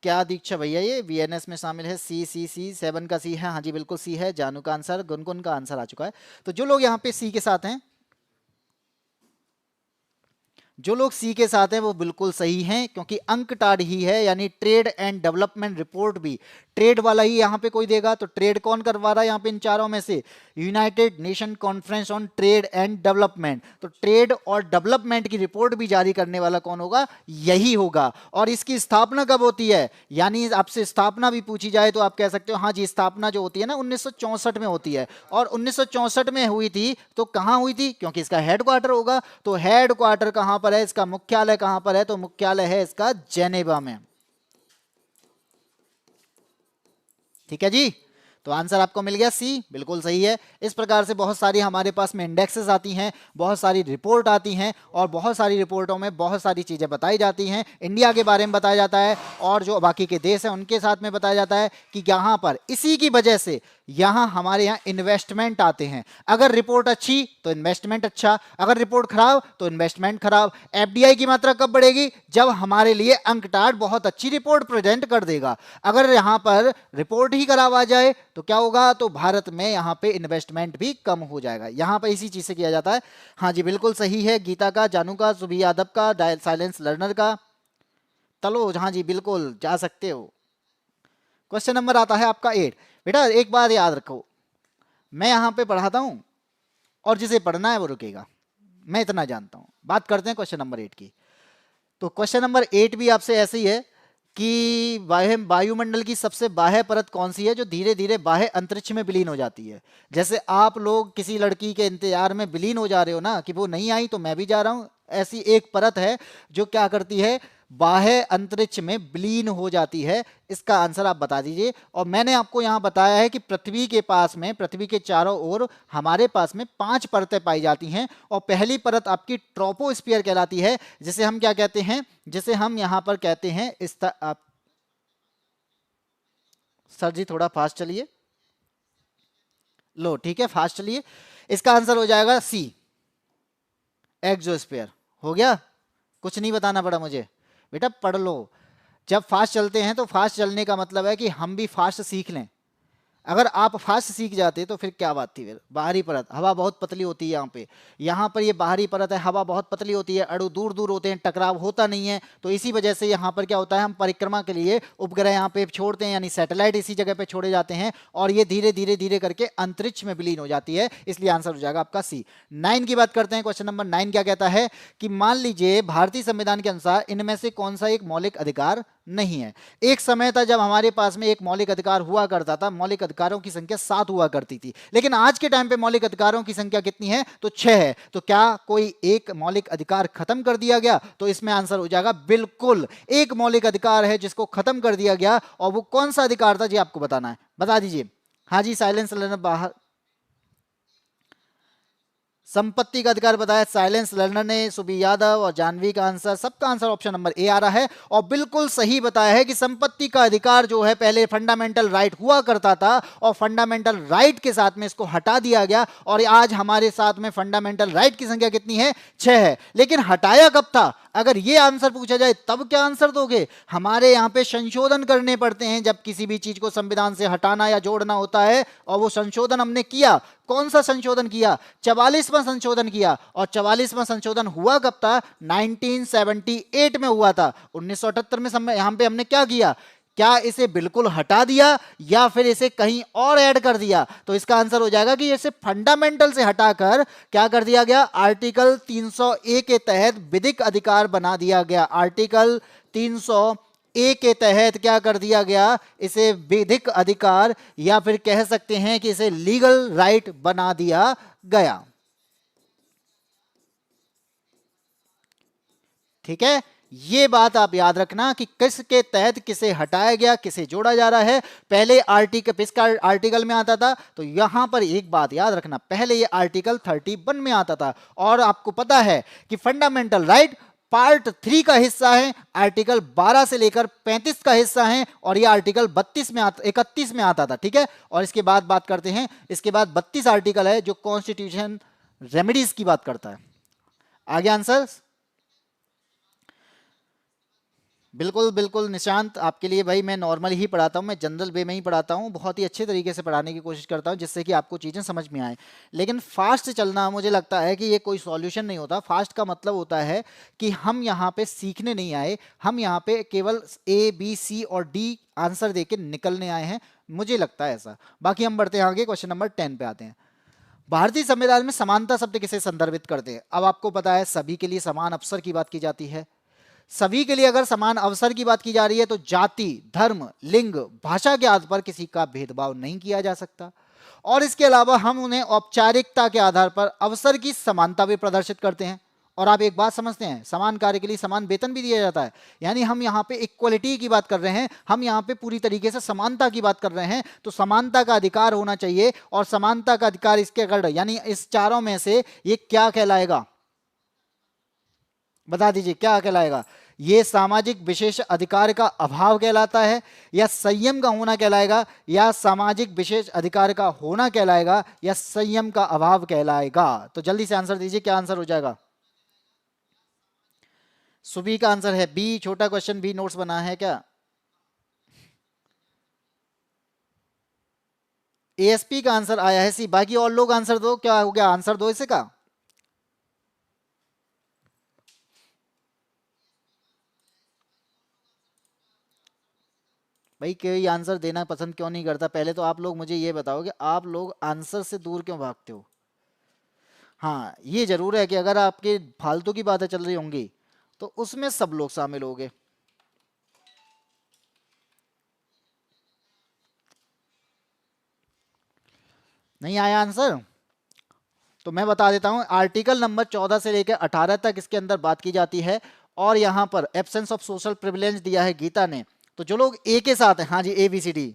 क्या दीक्षा भैया? ये वीएनएस में शामिल है। सी 7 का सी है। हाँ जी बिल्कुल सी है। जानू का आंसर, गुनगुन का आंसर आ चुका है। तो जो लोग यहाँ पे सी के साथ हैं, जो लोग सी के साथ हैं वो बिल्कुल सही हैं, क्योंकि अंकटाड ही है, यानी ट्रेड एंड डेवलपमेंट रिपोर्ट भी ट्रेड वाला ही यहाँ पे कोई देगा। तो ट्रेड कौन करवा रहा है यहाँ पे इन चारों में से? United nation conference on trade and development. तो ट्रेड और डेवलपमेंट की रिपोर्ट भी जारी करने वाला कौन होगा? यही होगा। और इसकी स्थापना कब होती है? यानी आपसे स्थापना भी पूछी जाए तो आप कह सकते हो हाँ जी, स्थापना जो होती है ना 1964 में होती है। और 1964 में हुई थी तो कहाँ हुई थी? क्योंकि इसका हेडक्वार्टर होगा। तो हेडक्वार्टर कहाँ पर है? इसका मुख्यालय कहाँ पर है? तो मुख्यालय है इसका जेनेवा में। ठीक है जी। तो आंसर आपको मिल गया सी, बिल्कुल सही है। इस प्रकार से बहुत सारी हमारे पास में इंडेक्सेस आती हैं, बहुत सारी रिपोर्ट आती हैं और बहुत सारी रिपोर्टों में बहुत सारी चीज़ें बताई जाती हैं। इंडिया के बारे में बताया जाता है और जो बाकी के देश हैं उनके साथ में बताया जाता है कि यहाँ पर इसी की वजह से यहाँ हमारे यहाँ इन्वेस्टमेंट आते हैं। अगर रिपोर्ट अच्छी तो इन्वेस्टमेंट अच्छा, अगर रिपोर्ट खराब तो इन्वेस्टमेंट खराब। एफडीआई की मात्रा कब बढ़ेगी? जब हमारे लिए अंकटाड बहुत अच्छी रिपोर्ट प्रेजेंट कर देगा। अगर यहाँ पर रिपोर्ट ही खराब आ जाए तो क्या होगा? तो भारत में यहाँ पे इन्वेस्टमेंट भी कम हो जाएगा। यहाँ पर इसी चीज से किया जाता है। हाँ जी बिल्कुल सही है। गीता का, जानू का, सुबी यादव का, साइलेंस लर्नर का, चलो हाँ जी बिल्कुल जा सकते हो। क्वेश्चन नंबर आता है आपका 8। बेटा एक बात याद रखो, मैं यहाँ पे पढ़ाता हूँ और जिसे पढ़ना है वो रुकेगा, मैं इतना जानता हूँ। बात करते हैं क्वेश्चन नंबर 8 की। तो क्वेश्चन नंबर 8 भी आपसे ऐसे ही है कि वायुमंडल की सबसे बाह्य परत कौन सी है जो धीरे धीरे बाह्य अंतरिक्ष में विलीन हो जाती है? जैसे आप लोग किसी लड़की के इंतजार में विलीन हो जा रहे हो ना, कि वो नहीं आई तो मैं भी जा रहा हूँ, ऐसी एक परत है जो क्या करती है? बाह्य अंतरिक्ष में विलीन हो जाती है। इसका आंसर आप बता दीजिए। और मैंने आपको यहां बताया है कि पृथ्वी के पास में, पृथ्वी के चारों ओर हमारे पास में 5 परतें पाई जाती हैं और पहली परत आपकी ट्रोपोस्फियर कहलाती है, जिसे हम क्या कहते हैं? जिसे हम यहां पर कहते हैं सर जी थोड़ा फास्ट चलिए, लो ठीक है फास्ट चलिए। इसका आंसर हो जाएगा सी, एक्सोस्फीयर। हो गया, कुछ नहीं बताना पड़ा मुझे। बेटा पढ़ लो, जब फास्ट चलते हैं तो फास्ट चलने का मतलब है कि हम भी फास्ट सीख लें। अगर आप फास्ट सीख जाते तो फिर क्या बात थी? फिर बाहरी परत, हवा बहुत पतली होती है यहाँ पर ये बाहरी परत है, हवा बहुत पतली होती है, अणु दूर दूर होते हैं, टकराव होता नहीं है। तो इसी वजह से यहाँ पर क्या होता है, हम परिक्रमा के लिए उपग्रह यहाँ पे छोड़ते हैं, यानी सैटेलाइट इसी जगह पे छोड़े जाते हैं और ये धीरे धीरे धीरे करके अंतरिक्ष में विलीन हो जाती है। इसलिए आंसर हो जाएगा आपका सी। 9 की बात करते हैं। क्वेश्चन नंबर 9 क्या कहता है कि मान लीजिए भारतीय संविधान के अनुसार इनमें से कौन सा एक मौलिक अधिकार नहीं है? एक समय था जब हमारे पास में एक मौलिक अधिकार हुआ करता था, मौलिक अधिकारों की संख्या 7 हुआ करती थी, लेकिन आज के टाइम पे मौलिक अधिकारों की संख्या कितनी है? तो 6 है। तो क्या कोई एक मौलिक अधिकार खत्म कर दिया गया? तो इसमें आंसर हो जाएगा बिल्कुल, एक मौलिक अधिकार है जिसको खत्म कर दिया गया। और वो कौन सा अधिकार था जी? आपको बताना है, बता दीजिए। हाँ जी साइलेंस लर्नर बाहर, संपत्ति का अधिकार बताया साइलेंस लर्नर ने, सुबी यादव और जानवी का आंसर, सबका आंसर ऑप्शन नंबर ए आ रहा है और बिल्कुल सही बताया है कि संपत्ति का अधिकार जो है पहले फंडामेंटल राइट हुआ करता था और फंडामेंटल राइट के साथ में इसको हटा दिया गया और आज हमारे साथ में फंडामेंटल राइट की संख्या कितनी है? 6 है। लेकिन हटाया कब था? अगर ये आंसर पूछा जाए तब क्या आंसर दोगे? हमारे यहाँ पे संशोधन करने पड़ते हैं जब किसी भी चीज को संविधान से हटाना या जोड़ना होता है, और वो संशोधन हमने किया। कौन सा संशोधन किया? 44वां संशोधन किया। और 44वां संशोधन हुआ कब था? 1978 में हुआ था। 1978 में यहाँ पे हमने क्या किया? क्या इसे बिल्कुल हटा दिया या फिर इसे कहीं और ऐड कर दिया? तो इसका आंसर हो जाएगा कि इसे फंडामेंटल से हटाकर क्या कर दिया गया? आर्टिकल 301 के तहत विधिक अधिकार बना दिया गया। आर्टिकल 301 के तहत क्या कर दिया गया? इसे विधिक अधिकार या फिर कह सकते हैं कि इसे लीगल राइट बना दिया गया। ठीक है, ये बात आप याद रखना कि किसके तहत किसे हटाया गया, किसे जोड़ा जा रहा है। पहले आर्टिकल इसका आर्टिकल में आता था, तो यहां पर एक बात याद रखना, पहले ये आर्टिकल 31 में आता था। और आपको पता है कि फंडामेंटल राइट पार्ट 3 का हिस्सा है, आर्टिकल 12 से लेकर 35 का हिस्सा है और ये आर्टिकल 31 में आता था। ठीक है, और इसके बाद बात करते हैं, इसके बाद 32 आर्टिकल है जो कॉन्स्टिट्यूशन रेमेडीज की बात करता है। आगे आंसर बिल्कुल बिल्कुल निशांत, आपके लिए भाई मैं नॉर्मल ही पढ़ाता हूँ, मैं जनरल वे में ही पढ़ाता हूँ, बहुत ही अच्छे तरीके से पढ़ाने की कोशिश करता हूँ जिससे कि आपको चीज़ें समझ में आए। लेकिन फास्ट चलना मुझे लगता है कि ये कोई सॉल्यूशन नहीं होता। फास्ट का मतलब होता है कि हम यहाँ पे सीखने नहीं आए, हम यहाँ पे केवल A, B, C और D आंसर दे के निकलने आए हैं, मुझे लगता है ऐसा। बाकी हम बढ़ते हैं आगे, क्वेश्चन नंबर 10 पे आते हैं। भारतीय संविधान में समानता शब्द किसे संदर्भित करते हैं? अब आपको पता है सभी के लिए समान अवसर की बात की जाती है। सभी के लिए अगर समान अवसर की बात की जा रही है तो जाति, धर्म, लिंग, भाषा के आधार पर किसी का भेदभाव नहीं किया जा सकता। और इसके अलावा हम उन्हें औपचारिकता के आधार पर अवसर की समानता भी प्रदर्शित करते हैं। और आप एक बात समझते हैं, समान कार्य के लिए समान वेतन भी दिया जाता है। यानी हम यहाँ पे इक्वलिटी की बात कर रहे हैं, हम यहाँ पे पूरी तरीके से समानता की बात कर रहे हैं। तो समानता का अधिकार होना चाहिए, और समानता का अधिकार इसके अगर यानी इस चारों में से ये क्या कहलाएगा, बता दीजिए क्या कहलाएगा। ये सामाजिक विशेष अधिकार का अभाव कहलाता है, या संयम का होना कहलाएगा, या सामाजिक विशेष अधिकार का होना कहलाएगा, या संयम का अभाव कहलाएगा। तो जल्दी से आंसर दीजिए, क्या आंसर हो जाएगा। सुबी का आंसर है बी। छोटा क्वेश्चन बी नोट्स बना है क्या? एएसपी का आंसर आया है सी। बाकी और लोग आंसर दो, क्या हो गया, आंसर दो इसे का। भाई कोई आंसर देना पसंद क्यों नहीं करता? पहले तो आप लोग मुझे ये बताओ कि आप लोग आंसर से दूर क्यों भागते हो। हाँ ये जरूर है कि अगर आपके फालतू की बातें चल रही होंगी तो उसमें सब लोग शामिल होंगे। नहीं आया आंसर तो मैं बता देता हूं। आर्टिकल नंबर 14 से लेकर 18 तक इसके अंदर बात की जाती है, और यहां पर एब्सेंस ऑफ सोशल प्रिविलेज दिया है गीता ने। तो जो लोग ए के साथ हैं, हाँ जी ABCD,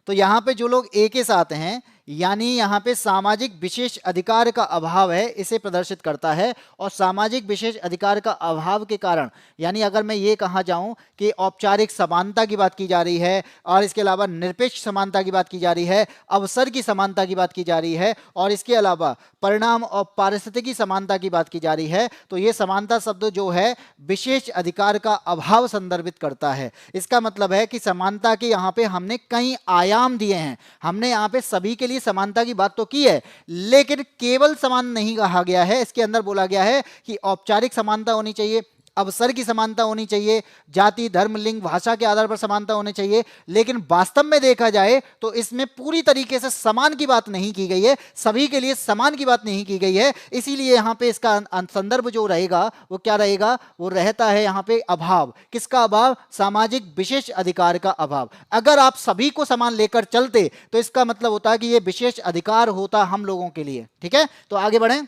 तो यहाँ पे जो लोग ए के साथ हैं यानी यहाँ पे सामाजिक विशेष अधिकार का अभाव है, इसे प्रदर्शित करता है। और सामाजिक विशेष अधिकार का अभाव के कारण, यानी अगर मैं ये कहा जाऊं कि औपचारिक समानता की बात की जा रही है, और इसके अलावा निरपेक्ष समानता की बात की जा रही है, अवसर की समानता की बात की जा रही है, और इसके अलावा परिणाम और पारिस्थितिकी समानता की बात की जा रही है, तो ये समानता शब्द जो है विशेष अधिकार का अभाव संदर्भित करता है। इसका मतलब है कि समानता के यहाँ पे हमने कई आयाम दिए हैं। हमने यहाँ पे सभी के लिए समानता की बात तो की है, लेकिन केवल समान नहीं कहा गया है। इसके अंदर बोला गया है कि औपचारिक समानता होनी चाहिए, अवसर की समानता होनी चाहिए, जाति धर्म लिंग भाषा के आधार पर समानता होनी चाहिए। लेकिन वास्तव में देखा जाए तो इसमें पूरी तरीके से समान की बात नहीं की गई है, सभी के लिए समान की बात नहीं की गई है। इसीलिए यहाँ पे इसका संदर्भ जो रहेगा वो क्या रहेगा, वो रहता है यहाँ पे अभाव। किसका अभाव? सामाजिक विशेष अधिकार का अभाव। अगर आप सभी को समान लेकर चलते तो इसका मतलब होता है कि ये विशेष अधिकार होता हम लोगों के लिए। ठीक है, तो आगे बढ़े।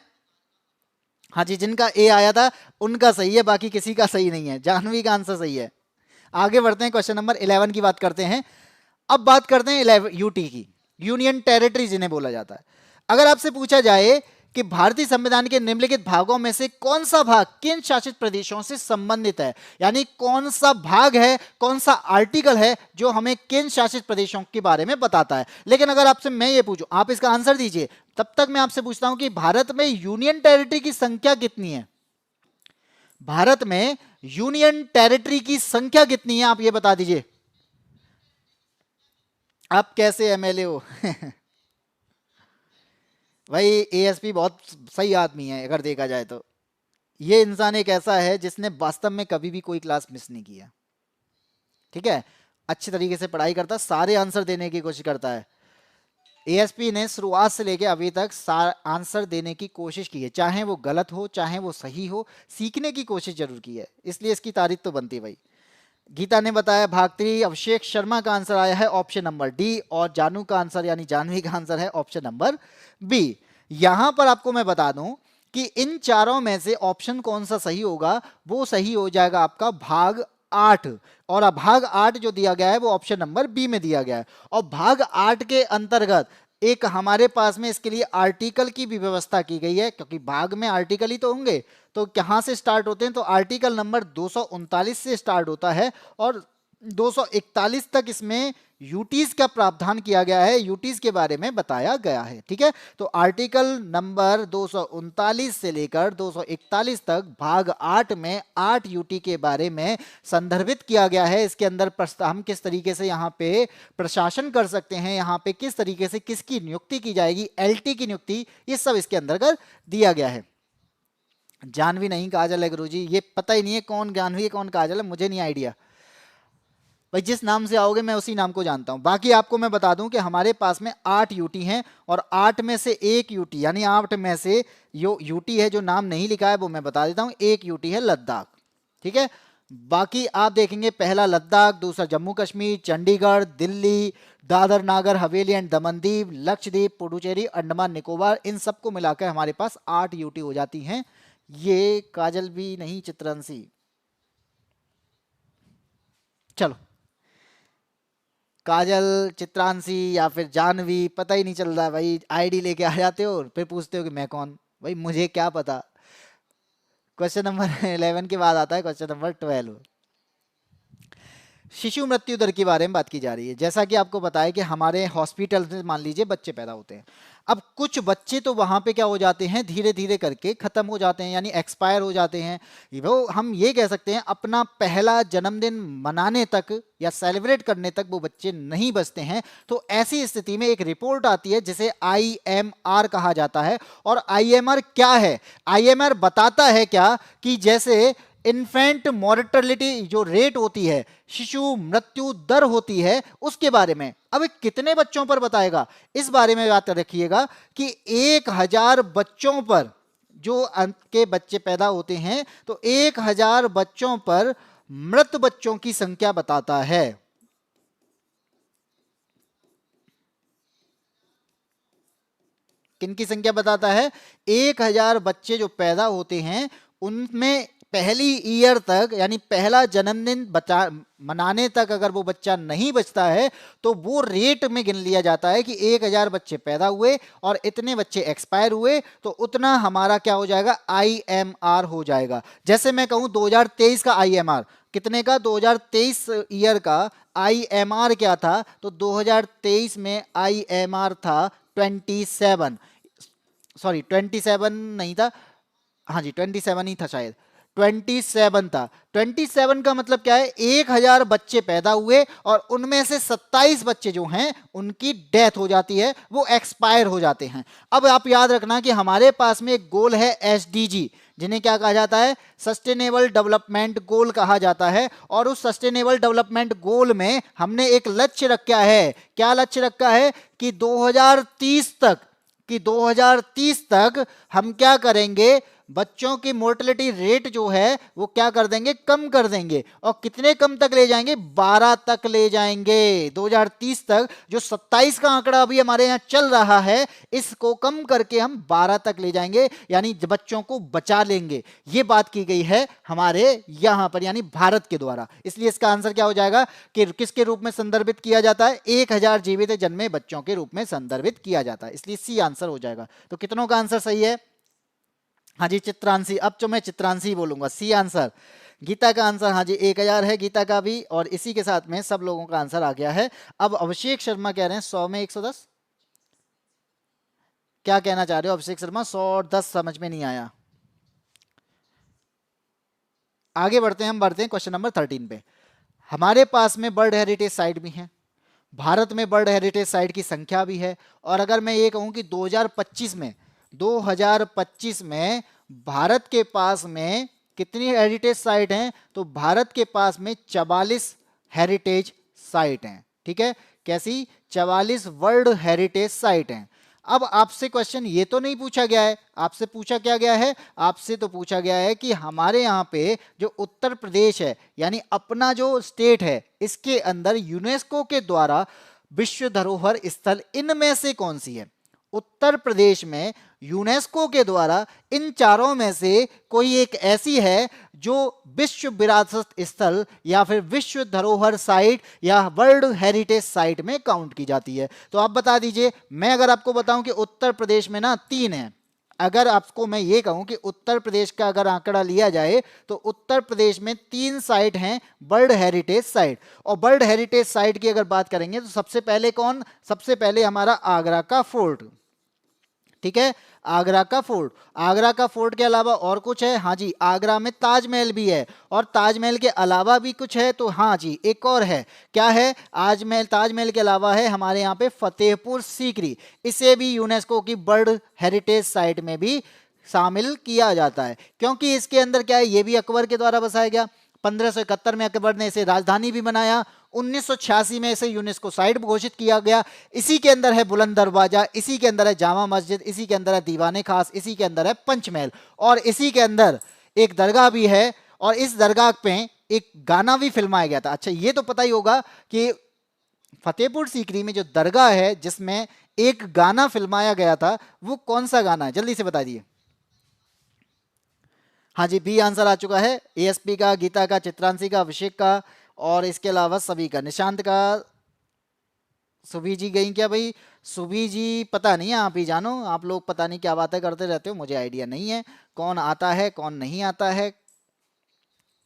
हाँ जी, जिनका ए आया था उनका सही है, बाकी किसी का सही नहीं है। जाह्नवी का आंसर सही है। आगे बढ़ते हैं, क्वेश्चन नंबर 11 की बात करते हैं। अब बात करते हैं 11 यूटी की, यूनियन टेरिटरी जिन्हें बोला जाता है। अगर आपसे पूछा जाए कि भारतीय संविधान के निम्नलिखित भागों में से कौन सा भाग किन शासित प्रदेशों से संबंधित है, यानी कौन सा भाग है, कौन सा आर्टिकल है जो हमें किन शासित प्रदेशों के बारे में बताता है। लेकिन अगर आपसे मैं ये पूछूं, आप इसका आंसर दीजिए, तब तक मैं आपसे पूछता हूं कि भारत में यूनियन टेरिटरी की संख्या कितनी है। भारत में यूनियन टेरिटरी की संख्या कितनी है, आप ये बता दीजिए। आप कैसे एमएलए हो भाई एएसपी बहुत सही आदमी है अगर देखा जाए तो। ये इंसान एक ऐसा है जिसने वास्तव में कभी भी कोई क्लास मिस नहीं किया। ठीक है, अच्छी तरीके से पढ़ाई करता, सारे आंसर देने की कोशिश करता है। एएसपी ने शुरुआत से लेकर अभी तक आंसर देने की कोशिश की है, चाहे वो गलत हो चाहे वो सही हो, सीखने की कोशिश जरूर की है, इसलिए इसकी तारीफ तो बनती है भाई। गीता ने बताया भागत्री। अभिषेक शर्मा का आंसर आया है ऑप्शन नंबर डी, और जानू का आंसर यानी जाह्नवी का आंसर है ऑप्शन नंबर बी। यहां पर आपको मैं बता दूं कि इन चारों में से ऑप्शन कौन सा सही होगा, वो सही हो जाएगा आपका भाग 8। और अब भाग 8 जो दिया गया है वो ऑप्शन नंबर बी में दिया गया है। और भाग 8 के अंतर्गत एक हमारे पास में इसके लिए आर्टिकल की भी व्यवस्था की गई है, क्योंकि भाग में आर्टिकल ही तो होंगे। तो कहां से स्टार्ट होते हैं, तो आर्टिकल नंबर 239 से स्टार्ट होता है, और 241 तक इसमें यूटीज का प्रावधान किया गया है, यूटीज के बारे में बताया गया है। ठीक है, तो आर्टिकल नंबर 239 से लेकर 241 तक भाग 8 में 8 यूटी के बारे में संदर्भित किया गया है। इसके अंदर हम किस तरीके से यहाँ पे प्रशासन कर सकते हैं, यहाँ पे किस तरीके से किसकी नियुक्ति की जाएगी, एलटी की नियुक्ति, ये सब इसके अंदर कर दिया गया है। जाह्नवी नहीं काजल है गुरुजी, ये पता ही नहीं है कौन जाह्नवी है कौन काजल है, मुझे नहीं आइडिया भाई। जिस नाम से आओगे मैं उसी नाम को जानता हूं। बाकी आपको मैं बता दूं कि हमारे पास में 8 यूटी हैं, और 8 में से एक यूटी यानी 8 में से जो यूटी है जो नाम नहीं लिखा है वो मैं बता देता हूं। एक यूटी है लद्दाख। ठीक है, बाकी आप देखेंगे पहला लद्दाख, दूसरा जम्मू कश्मीर, चंडीगढ़, दिल्ली, दादर नागर हवेली एंड दमन दीव, लक्षद्वीप, पुडुचेरी, अंडमान निकोबार, इन सबको मिलाकर हमारे पास 8 यूटी हो जाती हैं। ये काजल भी नहीं, चित्रांशी। चलो, काजल, चित्रांशी या फिर जानवी, पता ही नहीं चल रहा भाई। आईडी लेके आ जाते हो और फिर पूछते हो कि मैं कौन। भाई मुझे क्या पता। क्वेश्चन नंबर 11 के बाद आता है क्वेश्चन नंबर 12। शिशु मृत्यु दर के बारे में बात की जा रही है। जैसा कि आपको पता है कि हमारे हॉस्पिटल में मान लीजिए बच्चे पैदा होते हैं। अब कुछ बच्चे तो वहां पे क्या हो जाते हैं, धीरे धीरे करके खत्म हो जाते हैं, यानी एक्सपायर हो जाते हैं। वो हम ये कह सकते हैं अपना पहला जन्मदिन मनाने तक या सेलिब्रेट करने तक वो बच्चे नहीं बचते हैं। तो ऐसी स्थिति में एक रिपोर्ट आती है जिसे IMR कहा जाता है। और IMR क्या है? IMR बताता है क्या कि जैसे इन्फेंट मॉर्टेलिटी जो रेट होती है, शिशु मृत्यु दर होती है, उसके बारे में। अब कितने बच्चों पर बताएगा, इस बारे में बात रखिएगा कि 1000 बच्चों पर जो अंत के बच्चे पैदा होते हैं, तो 1000 बच्चों पर मृत बच्चों की संख्या बताता है। किन की संख्या बताता है? 1000 बच्चे जो पैदा होते हैं उनमें पहली ईयर तक, यानी पहला जन्मदिन बचा मनाने तक अगर वो बच्चा नहीं बचता है तो वो रेट में गिन लिया जाता है कि 1000 बच्चे पैदा हुए और इतने बच्चे एक्सपायर हुए, तो उतना हमारा क्या हो जाएगा, IMR हो जाएगा। जैसे मैं कहूं 2023 का IMR कितने का, 2023 ईयर का IMR क्या था, तो 2023 में IMR था 27। सॉरी 27 नहीं था, हाँ जी 27 ही था शायद, 27 था। 27 का मतलब क्या है, 1000 बच्चे पैदा हुए और उनमें से 27 बच्चे जो हैं उनकी डेथ हो जाती है, वो एक्सपायर हो जाते हैं। अब आप याद रखना कि हमारे पास में एक गोल है SDG, जिन्हें क्या कहा जाता है, सस्टेनेबल डेवलपमेंट गोल कहा जाता है। और उस सस्टेनेबल डेवलपमेंट गोल में हमने एक लक्ष्य रखा है। क्या लक्ष्य रखा है कि 2030 तक हम क्या करेंगे, बच्चों की मोर्टेलिटी रेट जो है वो क्या कर देंगे, कम कर देंगे। और कितने कम तक ले जाएंगे, 12 तक ले जाएंगे। 2030 तक जो 27 का आंकड़ा अभी हमारे यहाँ चल रहा है, इसको कम करके हम 12 तक ले जाएंगे, यानी बच्चों को बचा लेंगे। ये बात की गई है हमारे यहाँ पर, यानी भारत के द्वारा। इसलिए इसका आंसर क्या हो जाएगा कि किसके रूप में संदर्भित किया जाता है, 1000 जीवित जन्मे बच्चों के रूप में संदर्भित किया जाता है। इसलिए सी आंसर हो जाएगा। तो कितनों का आंसर सही है? हाँ जी चित्रांशी। अब तो मैं चित्रांशी बोलूंगा, सी आंसर। गीता का आंसर हाँ जी 1000 है, गीता का भी। और इसी के साथ में सब लोगों का आंसर आ गया है। अब अभिषेक शर्मा कह रहे हैं 100 में 110। क्या कहना चाह रहे हो अभिषेक शर्मा? 100 और 10 समझ में नहीं आया। आगे बढ़ते हैं, हम बढ़ते हैं क्वेश्चन नंबर 13 पे। हमारे पास में वर्ल्ड हेरिटेज साइट भी है, भारत में वर्ल्ड हेरिटेज साइट की संख्या भी है। और अगर मैं ये कहूं कि 2025 में भारत के पास में कितनी हेरिटेज साइट हैं, तो भारत के पास में 44 हेरिटेज साइट हैं। ठीक है, कैसी? 44 वर्ल्ड हेरिटेज साइट हैं। अब आपसे क्वेश्चन ये तो नहीं पूछा गया है, आपसे पूछा क्या गया है, आपसे तो पूछा गया है कि हमारे यहाँ पे जो उत्तर प्रदेश है, यानी अपना जो स्टेट है, इसके अंदर यूनेस्को के द्वारा विश्व धरोहर स्थल इनमें से कौन सी है। उत्तर प्रदेश में यूनेस्को के द्वारा इन चारों में से कोई एक ऐसी है जो विश्व विरासत स्थल या फिर विश्व धरोहर साइट या वर्ल्ड हेरिटेज साइट में काउंट की जाती है। तो आप बता दीजिए। मैं अगर आपको बताऊं कि उत्तर प्रदेश में ना 3 है, अगर आपको मैं ये कहूं कि उत्तर प्रदेश का अगर आंकड़ा लिया जाए तो उत्तर प्रदेश में 3 साइट हैं वर्ल्ड हेरिटेज साइट। और वर्ल्ड हेरिटेज साइट की अगर बात करेंगे तो सबसे पहले कौन, सबसे पहले हमारा आगरा का फोर्ट। ठीक है, आगरा का फोर्ट। आगरा का फोर्ट के अलावा और कुछ है? हाँ जी, आगरा में ताजमहल भी है। और ताजमहल के अलावा भी कुछ है? तो हाँ जी, एक और है। क्या है? ताजमहल के अलावा है हमारे यहाँ पे फतेहपुर सीकरी। इसे भी यूनेस्को की वर्ल्ड हेरिटेज साइट में भी शामिल किया जाता है, क्योंकि इसके अंदर क्या है, ये भी अकबर के द्वारा बसाया गया। 1571 में अकबर ने इसे राजधानी भी बनाया। 1986 में इसे यूनेस्को साइट घोषित किया गया। इसी के अंदर है बुलंद दरवाजा, इसी के अंदर है जामा मस्जिद, इसी के अंदर है दीवाने खास, इसी के अंदर है पंचमहल, और इसी के अंदर एक दरगाह भी है। और इस दरगाह पे एक गाना भी फिल्माया गया था। अच्छा, ये तो पता ही होगा कि फतेहपुर सीकरी में जो दरगाह है जिसमें एक गाना फिल्माया गया था, वो कौन सा गाना है? जल्दी से बता दिए। हाँ जी, बी आंसर आ चुका है। एएसपी का, गीता का, चित्रांशी का, अभिषेक का और इसके अलावा सभी का, निशांत का। सुबी जी गई क्या भाई? सुबी जी पता नहीं, आप ही जानो, आप लोग पता नहीं क्या बातें करते रहते हो, मुझे आइडिया नहीं है कौन आता है कौन नहीं आता है।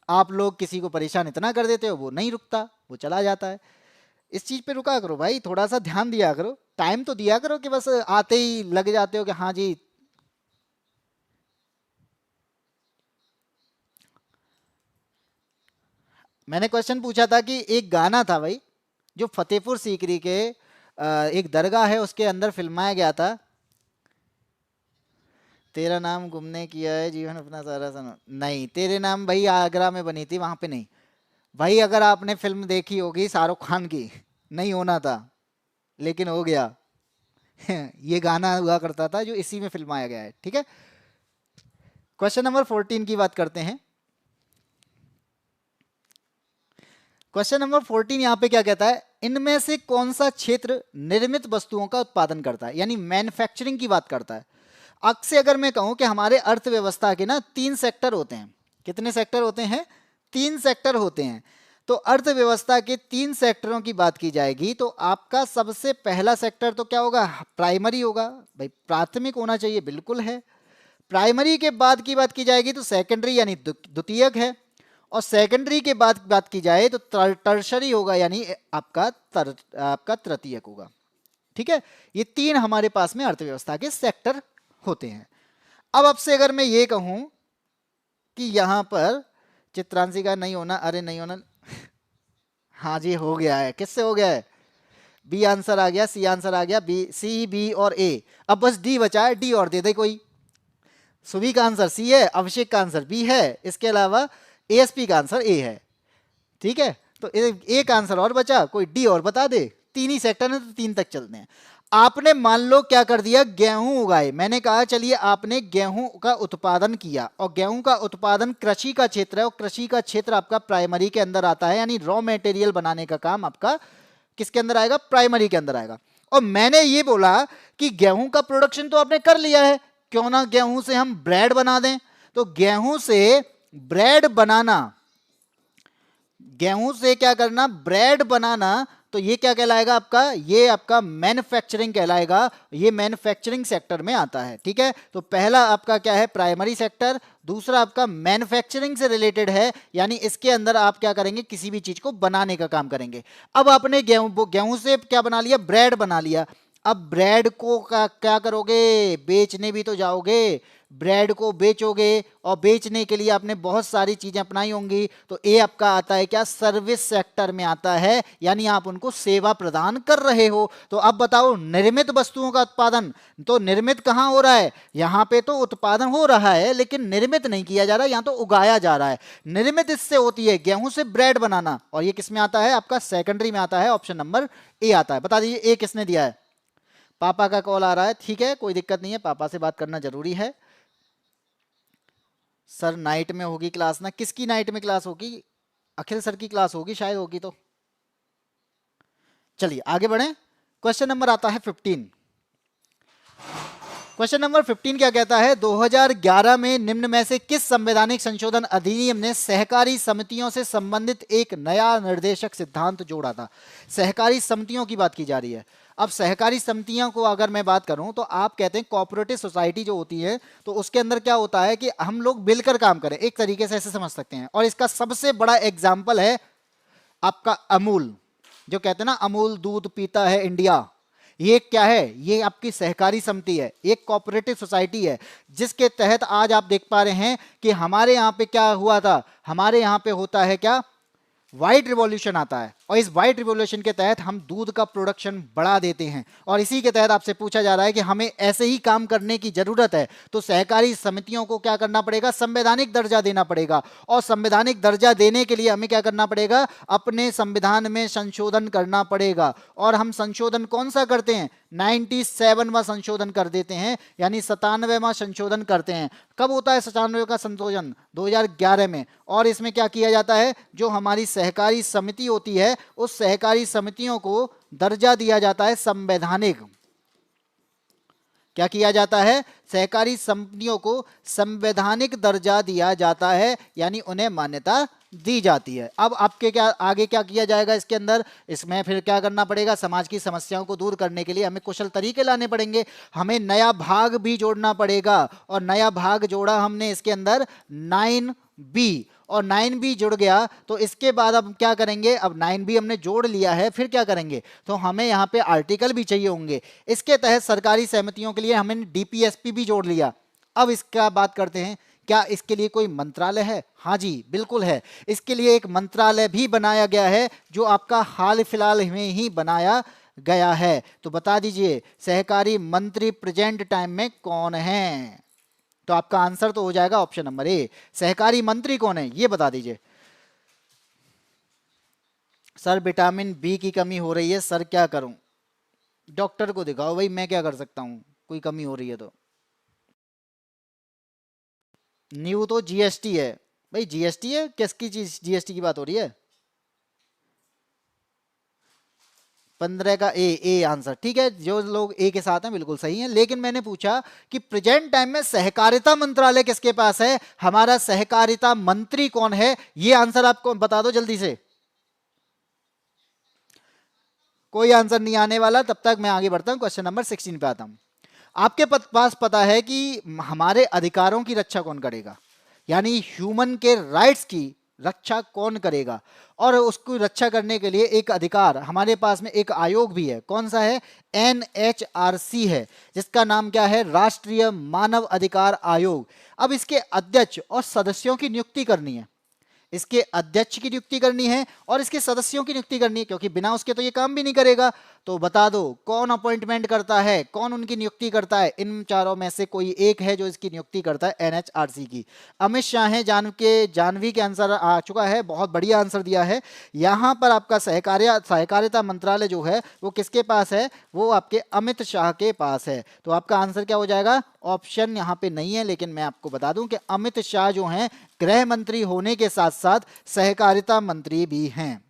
आप लोग किसी को परेशान इतना कर देते हो, वो नहीं रुकता, वो चला जाता है। इस चीज पे रुका करो भाई, थोड़ा सा ध्यान दिया करो, टाइम तो दिया करो कि बस आते ही लग जाते हो कि हाँ जी। मैंने क्वेश्चन पूछा था कि एक गाना था भाई, जो फतेहपुर सीकरी के एक दरगाह है उसके अंदर फिल्माया गया था। तेरा नाम गुमने किया है जीवन अपना सारा सनम, नहीं तेरे नाम भाई आगरा में बनी थी, वहां पे नहीं। भाई अगर आपने फिल्म देखी होगी शाहरुख खान की, नहीं होना था लेकिन हो गया। ये गाना हुआ करता था जो इसी में फिल्माया गया है, ठीक है। क्वेश्चन नंबर 14 की बात करते हैं। क्वेश्चन नंबर 14 यहाँ पे क्या कहता है, इनमें से कौन सा क्षेत्र निर्मित वस्तुओं का उत्पादन करता है, यानी मैन्युफैक्चरिंग की बात करता है। अक्सर अगर मैं कहूं कि हमारे अर्थव्यवस्था के ना 3 सेक्टर होते हैं। कितने सेक्टर होते हैं? 3 सेक्टर होते हैं। तो अर्थव्यवस्था के 3 सेक्टरों की बात की जाएगी तो आपका सबसे पहला सेक्टर तो क्या होगा? प्राइमरी होगा। भाई प्राथमिक होना चाहिए, बिल्कुल है। प्राइमरी के बाद की बात की जाएगी तो सेकेंडरी यानी द्वितीयक है। और सेकेंडरी के बाद बात की जाए तो टर्शरी होगा, यानी आपका तृतीयक होगा। ठीक है, ये 3 हमारे पास में अर्थव्यवस्था के सेक्टर होते हैं। अब आपसे अगर मैं ये कहूं कि यहां पर चित्रांशी का नहीं होना, अरे नहीं होना, हाँ जी हो गया है। किससे हो गया है? बी आंसर आ गया, सी आंसर आ गया, बी, सी, बी और ए। अब बस डी बचा है, डी और दे दे कोई। सुबी का आंसर सी है, अभिषेक का आंसर बी है, इसके अलावा एएसपी का आंसर ए है। ठीक है, तो एक आंसर और बचा, कोई डी और बता दे। 3 ही सेक्टर है तो 3 तक चलते हैं। आपने मान लो क्या कर दिया, गेहूं उगाए। मैंने कहा चलिए आपने गेहूं का उत्पादन किया, और गेहूं का उत्पादन कृषि का क्षेत्र है, और कृषि का क्षेत्र आपका प्राइमरी के अंदर आता है, यानी रॉ मटेरियल बनाने का काम आपका किसके अंदर आएगा? प्राइमरी के अंदर आएगा। और मैंने ये बोला कि गेहूं का प्रोडक्शन तो आपने कर लिया है, क्यों ना गेहूं से हम ब्रेड बना दें। तो गेहूं से ब्रेड बनाना, गेहूं से क्या करना? ब्रेड बनाना। तो ये क्या कहलाएगा आपका? ये आपका मैन्युफैक्चरिंग कहलाएगा, ये मैन्युफैक्चरिंग सेक्टर में आता है। ठीक है, तो पहला आपका क्या है? Primary sector. दूसरा आपका मैन्युफैक्चरिंग से रिलेटेड है, यानी इसके अंदर आप क्या करेंगे? किसी भी चीज को बनाने का काम करेंगे। अब आपने गेहूं से क्या बना लिया? ब्रेड बना लिया। अब ब्रेड को क्या करोगे? बेचने भी तो जाओगे, ब्रेड को बेचोगे, और बेचने के लिए आपने बहुत सारी चीजें अपनाई होंगी। तो ए आपका आता है क्या? सर्विस सेक्टर में आता है, यानी आप उनको सेवा प्रदान कर रहे हो। तो अब बताओ, निर्मित वस्तुओं का उत्पादन, तो निर्मित कहां हो रहा है? यहां पे तो उत्पादन हो रहा है लेकिन निर्मित नहीं किया जा रहा है, यहां तो उगाया जा रहा है। निर्मित इससे होती है गेहूं से ब्रेड बनाना, और ये किस में आता है? आपका सेकेंडरी में आता है, ऑप्शन नंबर ए आता है। बता दीजिए ए किसने दिया है? पापा का कॉल आ रहा है, ठीक है कोई दिक्कत नहीं है, पापा से बात करना जरूरी है। सर नाइट में होगी क्लास ना? किसकी नाइट में क्लास होगी? अखिल सर की क्लास होगी शायद, होगी तो। चलिए आगे बढ़े। क्वेश्चन नंबर आता है 15। क्वेश्चन नंबर 15 क्या कहता है? 2011 में निम्न में से किस संवैधानिक संशोधन अधिनियम ने सहकारी समितियों से संबंधित एक नया निर्देशक सिद्धांत जोड़ा था? सहकारी समितियों की बात की जा रही है। अब सहकारी समितियों को अगर मैं बात करूं तो आप कहते हैं कोऑपरेटिव सोसाइटी जो होती है, तो उसके अंदर क्या होता है कि हम लोग मिलकर काम करें, एक तरीके से ऐसे समझ सकते हैं। और इसका सबसे बड़ा एग्जाम्पल है आपका अमूल। जो कहते हैं ना अमूल दूध पीता है इंडिया, ये क्या है? ये आपकी सहकारी समिति है, एक कोऑपरेटिव सोसाइटी है, जिसके तहत आज आप देख पा रहे हैं कि हमारे यहाँ पे क्या हुआ था? हमारे यहाँ पे होता है क्या? व्हाइट रिवॉल्यूशन आता है, और इस व्हाइट रिवॉल्यूशन के तहत हम दूध का प्रोडक्शन बढ़ा देते हैं। और इसी के तहत आपसे पूछा जा रहा है कि हमें ऐसे ही काम करने की जरूरत है, तो सहकारी समितियों को क्या करना पड़ेगा? संवैधानिक दर्जा देना पड़ेगा। और संवैधानिक दर्जा देने के लिए हमें क्या करना पड़ेगा? अपने संविधान में संशोधन करना पड़ेगा। और हम संशोधन कौन सा करते हैं? 97वां संशोधन कर देते हैं, यानी 97वां संशोधन करते हैं। कब होता है 97 का संशोधन? 2011 में। और इसमें क्या किया जाता है? जो हमारी सहकारी समिति होती है, उस सहकारी समितियों को दर्जा दिया जाता है संवैधानिक। क्या किया जाता है? सहकारी समितियों को संवैधानिक दर्जा दिया जाता है, यानी उन्हें मान्यता दी जाती है। अब आपके क्या आगे क्या किया जाएगा इसके अंदर? इसमें फिर क्या करना पड़ेगा? समाज की समस्याओं को दूर करने के लिए हमें कुशल तरीके लाने पड़ेंगे, हमें नया भाग भी जोड़ना पड़ेगा। और नया भाग जोड़ा हमने इसके अंदर 9B, और 9B जुड़ गया तो इसके बाद अब क्या करेंगे? अब 9B हमने जोड़ लिया है, फिर क्या करेंगे? तो हमें यहाँ पे आर्टिकल भी चाहिए होंगे। इसके तहत सरकारी सहमतियों के लिए हमने DPSP भी जोड़ लिया। अब इसका बात करते हैं, क्या इसके लिए कोई मंत्रालय है? हाँ जी, बिल्कुल है। इसके लिए एक मंत्रालय भी बनाया गया है, जो आपका हाल फिलहाल में ही बनाया गया है। तो बता दीजिए सहकारी मंत्री प्रेजेंट टाइम में कौन है? तो आपका आंसर तो हो जाएगा ऑप्शन नंबर ए। सहकारी मंत्री कौन है ये बता दीजिए। सर विटामिन बी की कमी हो रही है, सर क्या करूं? डॉक्टर को दिखाओ भाई, मैं क्या कर सकता हूं, कोई कमी हो रही है तो। न्यू तो जीएसटी है भाई, जीएसटी है, किसकी चीज जीएसटी की बात हो रही है? 15 का ए आंसर, ठीक है। जो लोग ए के साथ हैं बिल्कुल सही हैं, लेकिन मैंने पूछा कि प्रेजेंट टाइम में सहकारिता मंत्रालय किसके पास है, हमारा सहकारिता मंत्री कौन है, ये आंसर आपको बता दो जल्दी से। कोई आंसर नहीं आने वाला, तब तक मैं आगे बढ़ता हूं, क्वेश्चन नंबर 16 पे आता हूं। आपके पास पता है कि हमारे अधिकारों की रक्षा कौन करेगा, यानी ह्यूमन के राइट्स की रक्षा कौन करेगा? और उसको रक्षा करने के लिए एक अधिकार हमारे पास में एक आयोग भी है। कौन सा है? NHRC है, जिसका नाम क्या है? राष्ट्रीय मानव अधिकार आयोग। अब इसके अध्यक्ष और सदस्यों की नियुक्ति करनी है, इसके अध्यक्ष की नियुक्ति करनी है और इसके सदस्यों की नियुक्ति करनी है, क्योंकि बिना उसके तो ये काम भी नहीं करेगा। तो बता दो कौन अपॉइंटमेंट करता है, कौन उनकी नियुक्ति करता है? इन चारों में से कोई एक है जो इसकी नियुक्ति करता है NHRC की। अमित शाह है। जानवी के आंसर आ चुका है, बहुत बढ़िया आंसर दिया है। यहाँ पर आपका सहकारिता मंत्रालय जो है वो किसके पास है? वो आपके अमित शाह के पास है। तो आपका आंसर क्या हो जाएगा? ऑप्शन यहाँ पे नहीं है, लेकिन मैं आपको बता दूं कि अमित शाह जो हैं गृह मंत्री होने के साथ साथ सहकारिता मंत्री भी हैं,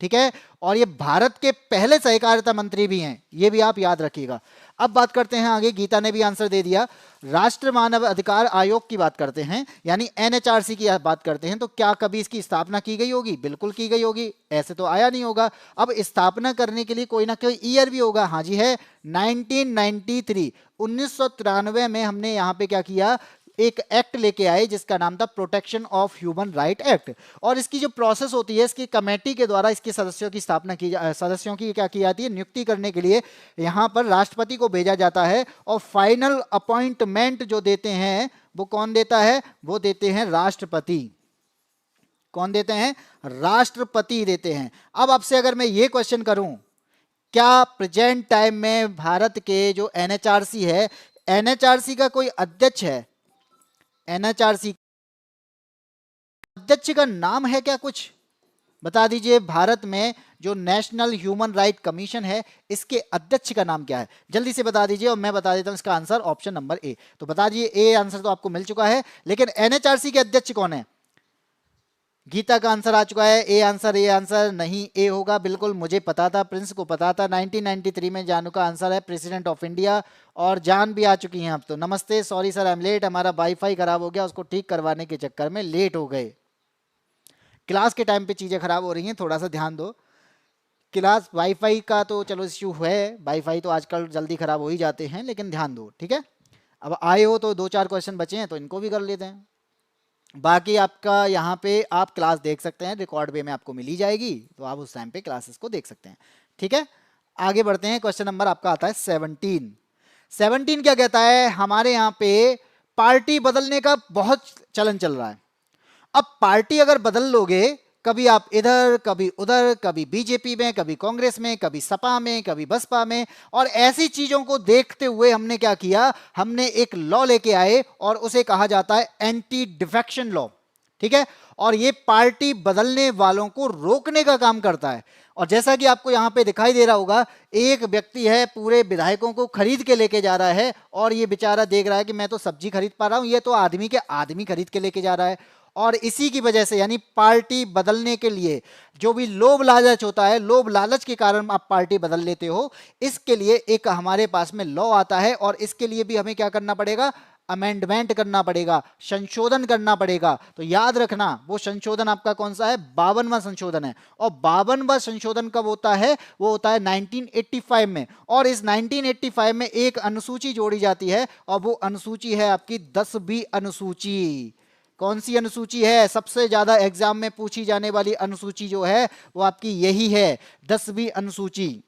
ठीक है। और ये भारत के पहले सहकारिता मंत्री भी हैं, ये भी आप याद रखिएगा। अब बात करते हैं आगे, गीता ने भी आंसर दे दिया। राष्ट्रीय मानव अधिकार आयोग की बात करते हैं, यानी NHRC की बात करते हैं, तो क्या कभी इसकी स्थापना की गई होगी? बिल्कुल की गई होगी, ऐसे तो आया नहीं होगा। अब स्थापना करने के लिए कोई ना कोई ईयर भी होगा। हाँ जी है, 1993, 1993 में हमने यहाँ पे क्या किया? एक एक्ट लेके आए जिसका नाम था protection of human right act. और इसकी जो प्रोसेस होती है, इसकी कमेटी के द्वारा इसके सदस्यों की स्थापना की सदस्यों की क्या की जाती है? नियुक्ति करने के लिए यहाँ पर राष्ट्रपति को भेजा जाता है, और फाइनल अपॉइंटमेंट जो देते हैं वो कौन देता है? वो देते हैं राष्ट्रपति। कौन देते हैं? राष्ट्रपति देते हैं। अब आपसे अगर मैं ये क्वेश्चन करूं, क्या प्रेजेंट टाइम में भारत के जो NHRC है, NHRC का कोई अध्यक्ष है? NHRC अध्यक्ष का नाम है क्या कुछ? बता दीजिए। भारत में जो नेशनल ह्यूमन राइट कमीशन है, इसके अध्यक्ष का नाम क्या है? जल्दी से बता दीजिए, और मैं बता देता हूं इसका आंसर ऑप्शन नंबर ए। तो बता दीजिए, ए आंसर तो आपको मिल चुका है, लेकिन NHRC के अध्यक्ष कौन है? गीता का आंसर आ चुका है, ए आंसर नहीं, ए होगा। बिल्कुल मुझे पता था, प्रिंस को पता था। 1993 में जानू का आंसर है प्रेसिडेंट ऑफ इंडिया। और जान भी आ चुकी हैं अब तो। नमस्ते, sorry sir I am late, हमारा वाईफाई खराब हो गया, उसको ठीक करवाने के चक्कर में लेट हो गए। क्लास के टाइम पे चीज़ें खराब हो रही हैं, थोड़ा सा ध्यान दो। क्लास वाईफाई का तो चलो इश्यू है, वाईफाई तो आजकल जल्दी खराब हो ही जाते हैं, लेकिन ध्यान दो, ठीक है। अब आए हो तो 2-4 क्वेश्चन बचे हैं तो इनको भी कर लेते हैं। बाकी आपका यहाँ पे आप क्लास देख सकते हैं, रिकॉर्ड वे में आपको मिली जाएगी, तो आप उस टाइम पे क्लासेस को देख सकते हैं, ठीक है। आगे बढ़ते हैं, क्वेश्चन नंबर आपका आता है 17 क्या कहता है? हमारे यहाँ पे पार्टी बदलने का बहुत चलन चल रहा है। अब पार्टी अगर बदल लोगे, कभी आप इधर कभी उधर, कभी बीजेपी में, कभी कांग्रेस में, कभी सपा में, कभी बसपा में, और ऐसी चीजों को देखते हुए हमने क्या किया? हमने एक लॉ लेके आए और उसे कहा जाता है एंटी डिफेक्शन लॉ, ठीक है। और ये पार्टी बदलने वालों को रोकने का काम करता है। और जैसा कि आपको यहाँ पे दिखाई दे रहा होगा, एक व्यक्ति है पूरे विधायकों को खरीद के लेके जा रहा है, और ये बेचारा देख रहा है कि मैं तो सब्जी खरीद पा रहा हूँ, ये तो आदमी के आदमी खरीद के लेके जा रहा है। और इसी की वजह से यानी पार्टी बदलने के लिए जो भी लोभ लालच होता है, लोभ लालच के कारण आप पार्टी बदल लेते हो, इसके लिए एक हमारे पास में लॉ आता है और इसके लिए भी हमें क्या करना पड़ेगा, अमेंडमेंट करना पड़ेगा, संशोधन करना पड़ेगा। तो याद रखना वो संशोधन आपका कौन सा है, 52वां संशोधन है। और 52वां संशोधन कब होता है, वो होता है 1985 में। और इस 1985 में एक अनुसूची जोड़ी जाती है और वो अनुसूची है आपकी 10वीं अनुसूची। कौन सी अनुसूची है, सबसे ज्यादा एग्जाम में पूछी जाने वाली अनुसूची जो है वो आपकी यही है, 10वीं अनुसूची।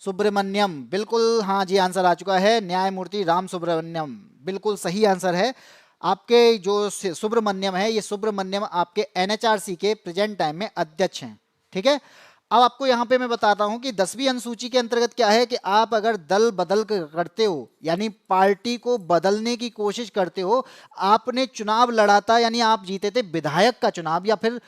सुब्रमण्यम, बिल्कुल हाँ जी, आंसर आ चुका है, न्यायमूर्ति राम सुब्रमण्यम, बिल्कुल सही आंसर है। आपके जो सुब्रमण्यम है, ये सुब्रमण्यम आपके एनएचआरसी के प्रेजेंट टाइम में अध्यक्ष हैं। ठीक है, अब आपको यहां पे मैं बताता हूं कि 10वीं अनुसूची के अंतर्गत क्या है कि आप अगर दल बदल करते हो यानी पार्टी को बदलने की कोशिश करते हो, आपने चुनाव लड़ा था यानी आप जीते थे विधायक का चुनाव या फिर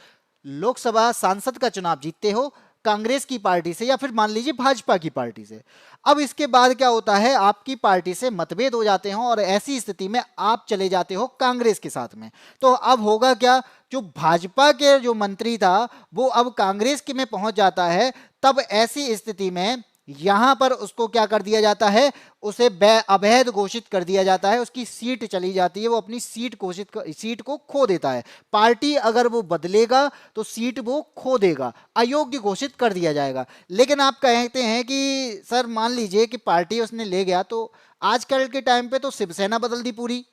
लोकसभा सांसद का चुनाव जीतते हो कांग्रेस की पार्टी से या फिर मान लीजिए भाजपा की पार्टी से। अब इसके बाद क्या होता है, आपकी पार्टी से मतभेद हो जाते हैं और ऐसी स्थिति में आप चले जाते हो कांग्रेस के साथ में। तो अब होगा क्या, जो भाजपा के जो मंत्री था वो अब कांग्रेस के में पहुंच जाता है। तब ऐसी स्थिति में यहां पर उसको क्या कर दिया जाता है, उसे अवैध घोषित कर दिया जाता है, उसकी सीट चली जाती है, वो अपनी सीट को खो देता है। पार्टी अगर वो बदलेगा तो सीट वो खो देगा, अयोग्य घोषित कर दिया जाएगा। लेकिन आप कहते हैं कि सर मान लीजिए कि पार्टी उसने ले गया, तो आजकल के टाइम पे तो शिवसेना बदल दी पूरी,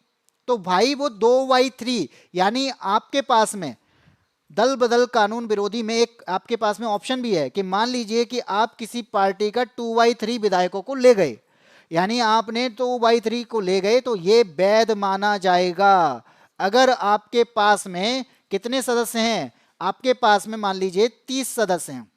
तो भाई वो 2/3 यानी आपके पास में दल बदल कानून विरोधी में एक आपके पास में ऑप्शन भी है कि मान लीजिए कि आप किसी पार्टी का 2/3 विधायकों को ले गए, यानी आपने 2/3 को ले गए तो ये वैध माना जाएगा। अगर आपके पास में कितने सदस्य हैं, आपके पास में मान लीजिए 30 सदस्य हैं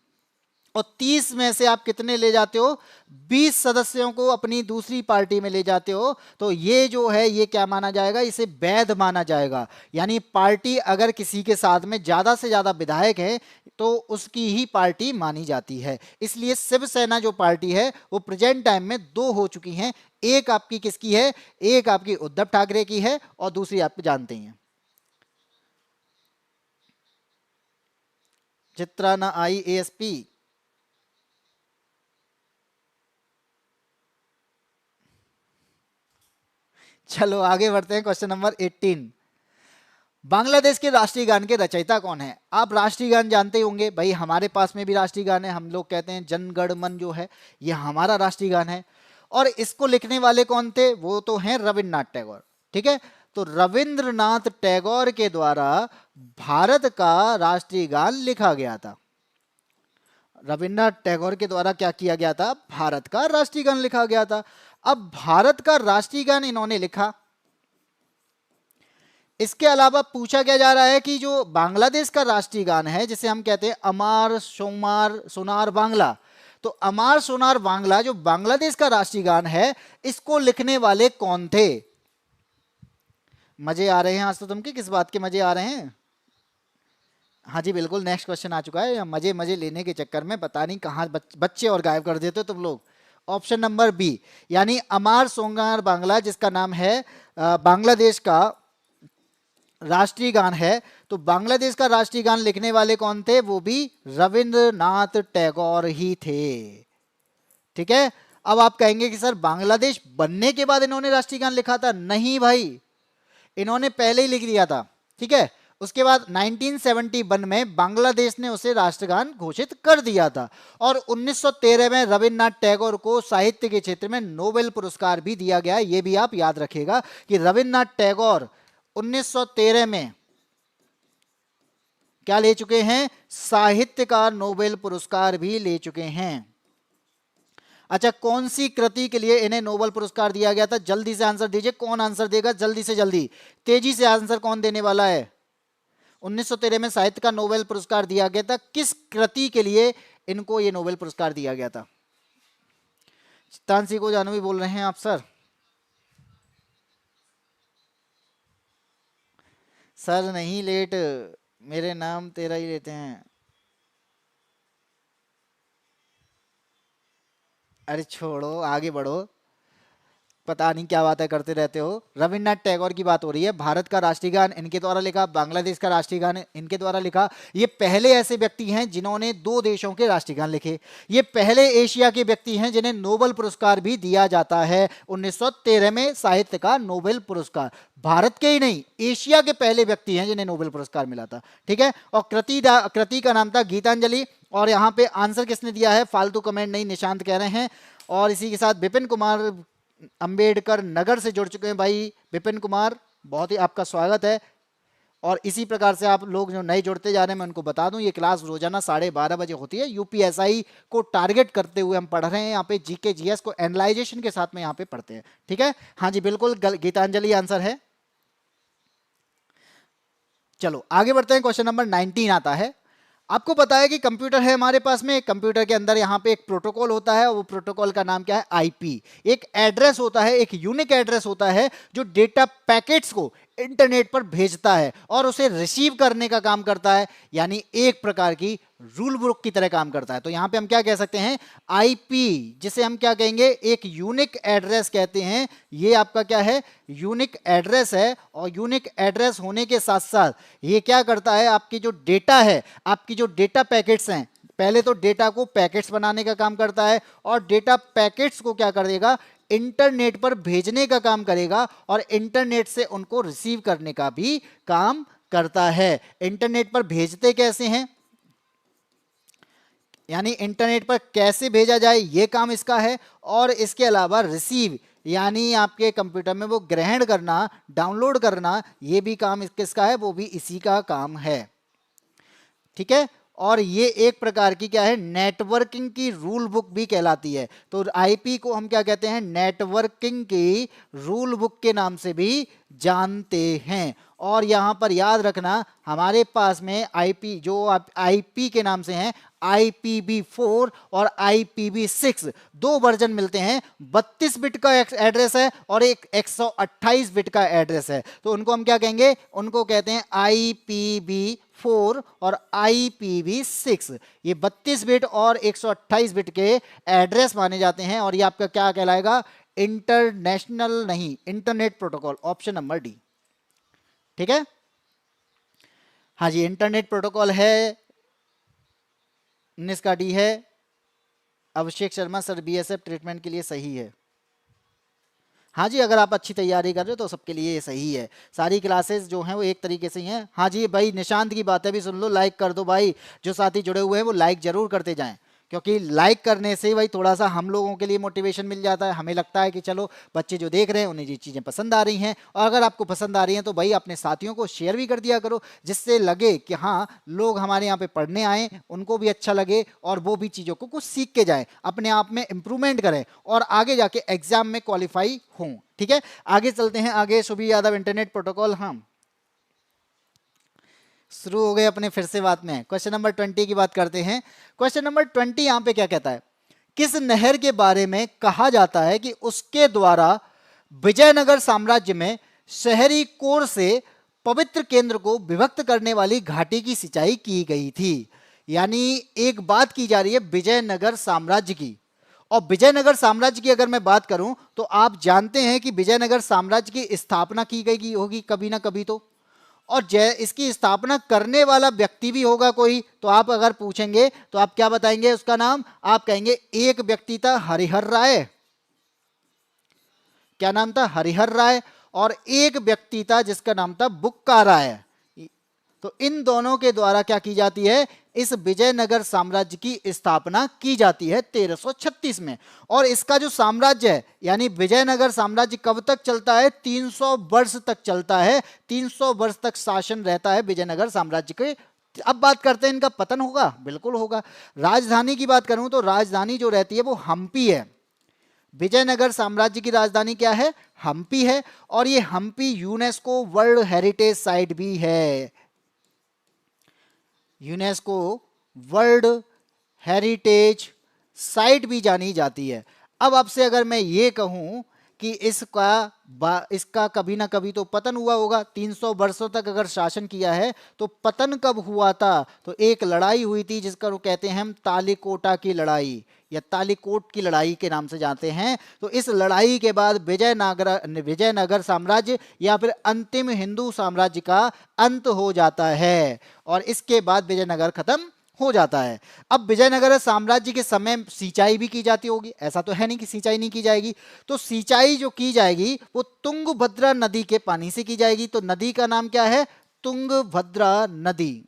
और 30 में से आप कितने ले जाते हो, 20 सदस्यों को अपनी दूसरी पार्टी में ले जाते हो, तो ये जो है ये क्या माना जाएगा, इसे वैध माना जाएगा। यानी पार्टी अगर किसी के साथ में ज्यादा से ज्यादा विधायक है तो उसकी ही पार्टी मानी जाती है। इसलिए शिवसेना जो पार्टी है वो प्रेजेंट टाइम में दो हो चुकी हैं, एक आपकी किसकी है, एक आपकी उद्धव ठाकरे की है और दूसरी आप जानते ही हैं, चित्रा ना आई एएसपी। चलो आगे बढ़ते हैं, क्वेश्चन नंबर 18। बांग्लादेश के राष्ट्रीय गान के रचयिता कौन है। आप राष्ट्रीय गान जानते होंगे भाई, हमारे पास में भी राष्ट्रीय गान है, हम लोग कहते हैं जन गण मन जो है ये हमारा राष्ट्रीय गान है। और इसको लिखने वाले कौन थे, वो तो हैं रविन्द्रनाथ टैगोर। ठीक है, तो रविंद्रनाथ टैगोर के द्वारा भारत का राष्ट्रीय गान लिखा गया था। रविन्द्रनाथ टैगोर के द्वारा क्या किया गया था, भारत का राष्ट्रीय गान लिखा गया था। अब भारत का राष्ट्रीय गान इन्होंने लिखा, इसके अलावा पूछा क्या जा रहा है कि जो बांग्लादेश का राष्ट्रीय गान है जिसे हम कहते हैं अमार सोमार सोनार बांग्ला, तो अमार सोनार बांग्ला जो बांग्लादेश का राष्ट्रीय गान है इसको लिखने वाले कौन थे। मजे आ रहे हैं आज तो तुमके, किस बात के मजे आ रहे हैं। हाँ जी बिल्कुल, नेक्स्ट क्वेश्चन आ चुका है। मजे मजे लेने के चक्कर में पता नहीं कहाँ बच्चे और गायब कर देते हो तुम लोग। ऑप्शन नंबर बी यानी अमार सोनार बांग्ला जिसका नाम है बांग्लादेश का राष्ट्रीय गान है, तो बांग्लादेश का राष्ट्रीय गान लिखने वाले कौन थे, वो भी रविंद्रनाथ टैगोर ही थे। ठीक है, अब आप कहेंगे कि सर बांग्लादेश बनने के बाद इन्होंने राष्ट्रीय गान लिखा था, नहीं भाई, इन्होंने पहले ही लिख दिया था। ठीक है, उसके बाद 1971 में बांग्लादेश ने उसे राष्ट्रगान घोषित कर दिया था और 1913 में रविन्द्रनाथ टैगोर को साहित्य के क्षेत्र में नोबेल पुरस्कार भी दिया गया। यह भी आप याद रखिएगा कि रविन्द्रनाथ टैगोर 1913 में क्या ले चुके हैं, साहित्य का नोबेल पुरस्कार भी ले चुके हैं। अच्छा, कौन सी कृति के लिए इन्हें नोबेल पुरस्कार दिया गया था, जल्दी से आंसर दीजिए, कौन आंसर देगा, जल्दी से जल्दी, तेजी से आंसर कौन देने वाला है। 1913 में साहित्य का नोबेल पुरस्कार दिया गया था, किस कृति के लिए इनको ये नोबेल पुरस्कार दिया गया था। चित्तांशी को जानवी बोल रहे हैं आप सर। सर नहीं लेट, मेरे नाम तेरा ही लेते हैं। अरे छोड़ो, आगे बढ़ो। पता नहीं क्या बातें करते रहते हो। रविन्द्रनाथ टैगोर की बात हो रही है। भारत का राष्ट्रीय गान इनके द्वारा लिखा, बांग्लादेश का राष्ट्रीय गान इनके द्वारा लिखा। ये पहले ऐसे व्यक्ति हैं जिन्होंने 2 देशों के राष्ट्रीय गान लिखे। ये पहले एशिया के व्यक्ति हैं जिन्हें नोबेल पुरस्कार भी दिया जाता है। 1913 में साहित्य का नोबेल पुरस्कार, भारत के ही नहीं एशिया के पहले व्यक्ति हैं जिन्हें नोबेल पुरस्कार मिला था। ठीक है, और कृति का नाम था गीतांजलि। और यहाँ पे आंसर किसने दिया है, फालतू कमेंट नहीं, निशांत कह रहे हैं। और इसी के साथ विपिन कुमार अंबेडकर नगर से जुड़ चुके हैं भाई। विपिन कुमार, बहुत ही आपका स्वागत है। और इसी प्रकार से आप लोग जो नए जुड़ते जा रहे हैं, मैं उनको बता दूं, ये क्लास रोजाना 12:30 बजे होती है। यूपीएसआई को टारगेट करते हुए हम पढ़ रहे हैं। यहाँ पे जीके जीएस को एनालाइजेशन के साथ में यहाँ पे पढ़ते हैं। ठीक है, हाँ जी बिल्कुल, गीतांजलि आंसर है। चलो आगे बढ़ते हैं। क्वेश्चन नंबर 19 आता है। आपको पता है कि कंप्यूटर है हमारे पास में। कंप्यूटर के अंदर यहाँ पे एक प्रोटोकॉल होता है, वो प्रोटोकॉल का नाम क्या है, आईपी। एक एड्रेस होता है, एक यूनिक एड्रेस होता है जो डेटा पैकेट्स को इंटरनेट पर भेजता है और उसे रिसीव करने का काम करता है, यानी एक प्रकार की रूल बुक की तरह काम करता है। तो यहां पे हम क्या कह सकते हैं, आईपी, जिसे हम क्या कहेंगे, एक यूनिक एड्रेस कहते हैं। ये आपका क्या है, यूनिक एड्रेस है। और यूनिक एड्रेस होने के साथ साथ ये क्या करता है, आपकी जो डेटा है, आपकी जो डेटा पैकेट्स हैं, पहले तो डेटा को पैकेट्स बनाने का काम करता है और डेटा पैकेट्स को क्या कर देगा, इंटरनेट पर भेजने का काम करेगा और इंटरनेट से उनको रिसीव करने का भी काम करता है। इंटरनेट पर भेजते कैसे हैं, यानी इंटरनेट पर कैसे भेजा जाए, ये काम इसका है। और इसके अलावा रिसीव, यानी आपके कंप्यूटर में वो ग्रहण करना, डाउनलोड करना, ये भी काम किसका है, वो भी इसी का काम है। ठीक है, और ये एक प्रकार की क्या है, नेटवर्किंग की रूल बुक भी कहलाती है। तो आईपी को हम क्या कहते हैं, नेटवर्किंग की रूल बुक के नाम से भी जानते हैं। और यहां पर याद रखना, हमारे पास में आईपी, जो आईपी के नाम से हैं, IPv4 और IPv6 दो वर्जन मिलते हैं। 32 बिट का एड्रेस है और एक 128 बिट का एड्रेस है। तो उनको हम क्या कहेंगे, उनको कहते हैं IPv4 और IPv6। ये 32 बिट और 128 बिट के एड्रेस माने जाते हैं। और ये आपका क्या कहलाएगा, इंटरनेशनल नहीं, internet protocol, option number D. ठीक है, हाँ जी, इंटरनेट प्रोटोकॉल है, 19 का डी है। Abhishek Sharma sir, BSF treatment के लिए सही है। हाँ जी, अगर आप अच्छी तैयारी कर रहे हो तो सबके लिए ये सही है। सारी क्लासेस जो हैं वो एक तरीके से ही हैं। हाँ जी भाई, निशांत की बातें भी सुन लो, लाइक कर दो भाई। जो साथी जुड़े हुए हैं वो लाइक जरूर करते जाएं, क्योंकि लाइक करने से भाई थोड़ा सा हम लोगों के लिए मोटिवेशन मिल जाता है। हमें लगता है कि चलो बच्चे जो देख रहे हैं उन्हें ये चीज़ें पसंद आ रही हैं। और अगर आपको पसंद आ रही हैं तो भाई अपने साथियों को शेयर भी कर दिया करो, जिससे लगे कि हाँ, लोग हमारे यहाँ पे पढ़ने आए, उनको भी अच्छा लगे और वो भी चीज़ों को कुछ सीख के जाएं, अपने आप में इंप्रूवमेंट करें और आगे जाके एग्जाम में क्वालिफाई हों। ठीक है, आगे चलते हैं। आगे सुबी यादव, इंटरनेट प्रोटोकॉल, हाँ शुरू हो गए अपने फिर से बात में। क्वेश्चन नंबर 20 की बात करते हैं। क्वेश्चन नंबर 20 यहां पे क्या कहता है, किस नहर के बारे में कहा जाता है कि उसके द्वारा विजयनगर साम्राज्य में शहरी कोर से पवित्र केंद्र को विभक्त करने वाली घाटी की सिंचाई की गई थी। यानी एक बात की जा रही है विजयनगर साम्राज्य की। और विजयनगर साम्राज्य की अगर मैं बात करूं तो आप जानते हैं कि विजयनगर साम्राज्य की स्थापना की गई होगी कभी ना कभी तो, और इसकी स्थापना करने वाला व्यक्ति भी होगा कोई। तो आप अगर पूछेंगे तो आप क्या बताएंगे उसका नाम, आप कहेंगे एक व्यक्ति था हरिहर राय। क्या नाम था, हरिहर राय। और एक व्यक्ति था जिसका नाम था बुक्का राय। तो इन दोनों के द्वारा क्या की जाती है, इस विजयनगर साम्राज्य की स्थापना की जाती है 1336 में। और इसका जो साम्राज्य है, यानी विजयनगर साम्राज्य कब तक चलता है, 300 वर्ष तक चलता है। 300 वर्ष तक शासन रहता है विजयनगर साम्राज्य के। अब बात करते हैं इनका पतन होगा, बिल्कुल होगा। राजधानी की बात करूं तो राजधानी जो रहती है वो हम्पी है। विजयनगर साम्राज्य की राजधानी क्या है, हम्पी है। और ये Hampi UNESCO World Heritage Site भी है। यूनेस्को वर्ल्ड हेरिटेज साइट भी जानी जाती है। अब आपसे अगर मैं ये कहूं कि इसका कभी ना कभी तो पतन हुआ होगा। 300 वर्षों तक अगर शासन किया है तो पतन कब हुआ था? तो एक लड़ाई हुई थी जिसका वो कहते हैं हम तालिकोटा की लड़ाई या तालिकोट की लड़ाई के नाम से जानते हैं। तो इस लड़ाई के बाद विजयनगर साम्राज्य या फिर अंतिम हिंदू साम्राज्य का अंत हो जाता है और इसके बाद विजयनगर खत्म हो जाता है। अब विजयनगर साम्राज्य के समय सिंचाई भी की जाती होगी, ऐसा तो है नहीं कि सिंचाई नहीं की जाएगी। तो सिंचाई जो की जाएगी वो तुंगभद्रा नदी के पानी से की जाएगी। तो नदी का नाम क्या है? तुंगभद्रा नदी।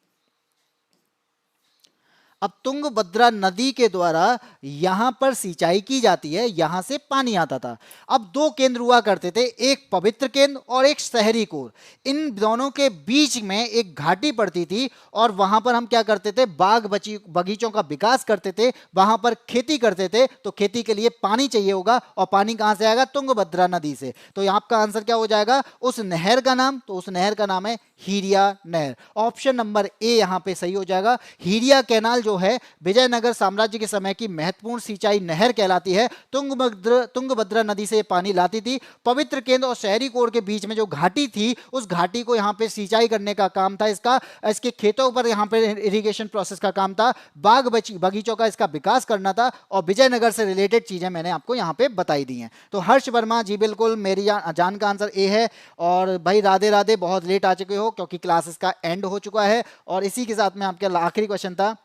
अब तुंगभद्रा नदी के द्वारा यहां पर सिंचाई की जाती है, यहां से पानी आता था। अब दो केंद्र हुआ करते थे, एक पवित्र केंद्र और एक शहरी कोर। इन दोनों के बीच में एक घाटी पड़ती थी और वहां पर हम क्या करते थे? बाग बगीचों का विकास करते थे, वहां पर खेती करते थे। तो खेती के लिए पानी चाहिए होगा और पानी कहां से आएगा? तुंगभद्रा नदी से। तो आपका आंसर क्या हो जाएगा? उस नहर का नाम, तो उस नहर का नाम है हीरिया नहर। ऑप्शन नंबर ए यहां पे सही हो जाएगा। हीरिया कैनाल जो है विजयनगर साम्राज्य के समय की महत्वपूर्ण सिंचाई नहर कहलाती है। तुंगभद्रा नदी से पानी लाती थी। पवित्र केंद्र और शहरी कोर के बीच में जो घाटी थी, उस घाटी को यहां पे सिंचाई करने का काम था इसका। इसके खेतों पर यहां पे इरिगेशन प्रोसेस का काम था, बाग बगीचों का इसका विकास करना था और विजयनगर से रिलेटेड चीजें मैंने आपको यहां पे बताई दी हैं। तो हर्ष वर्मा जी बिल्कुल, मेरी जान का आंसर ए है। और भाई राधे राधे, बहुत लेट आ चुके हो क्योंकि क्लासेस का एंड हो चुका है। और इसी के साथ में आपका आखिरी क्वेश्चन था।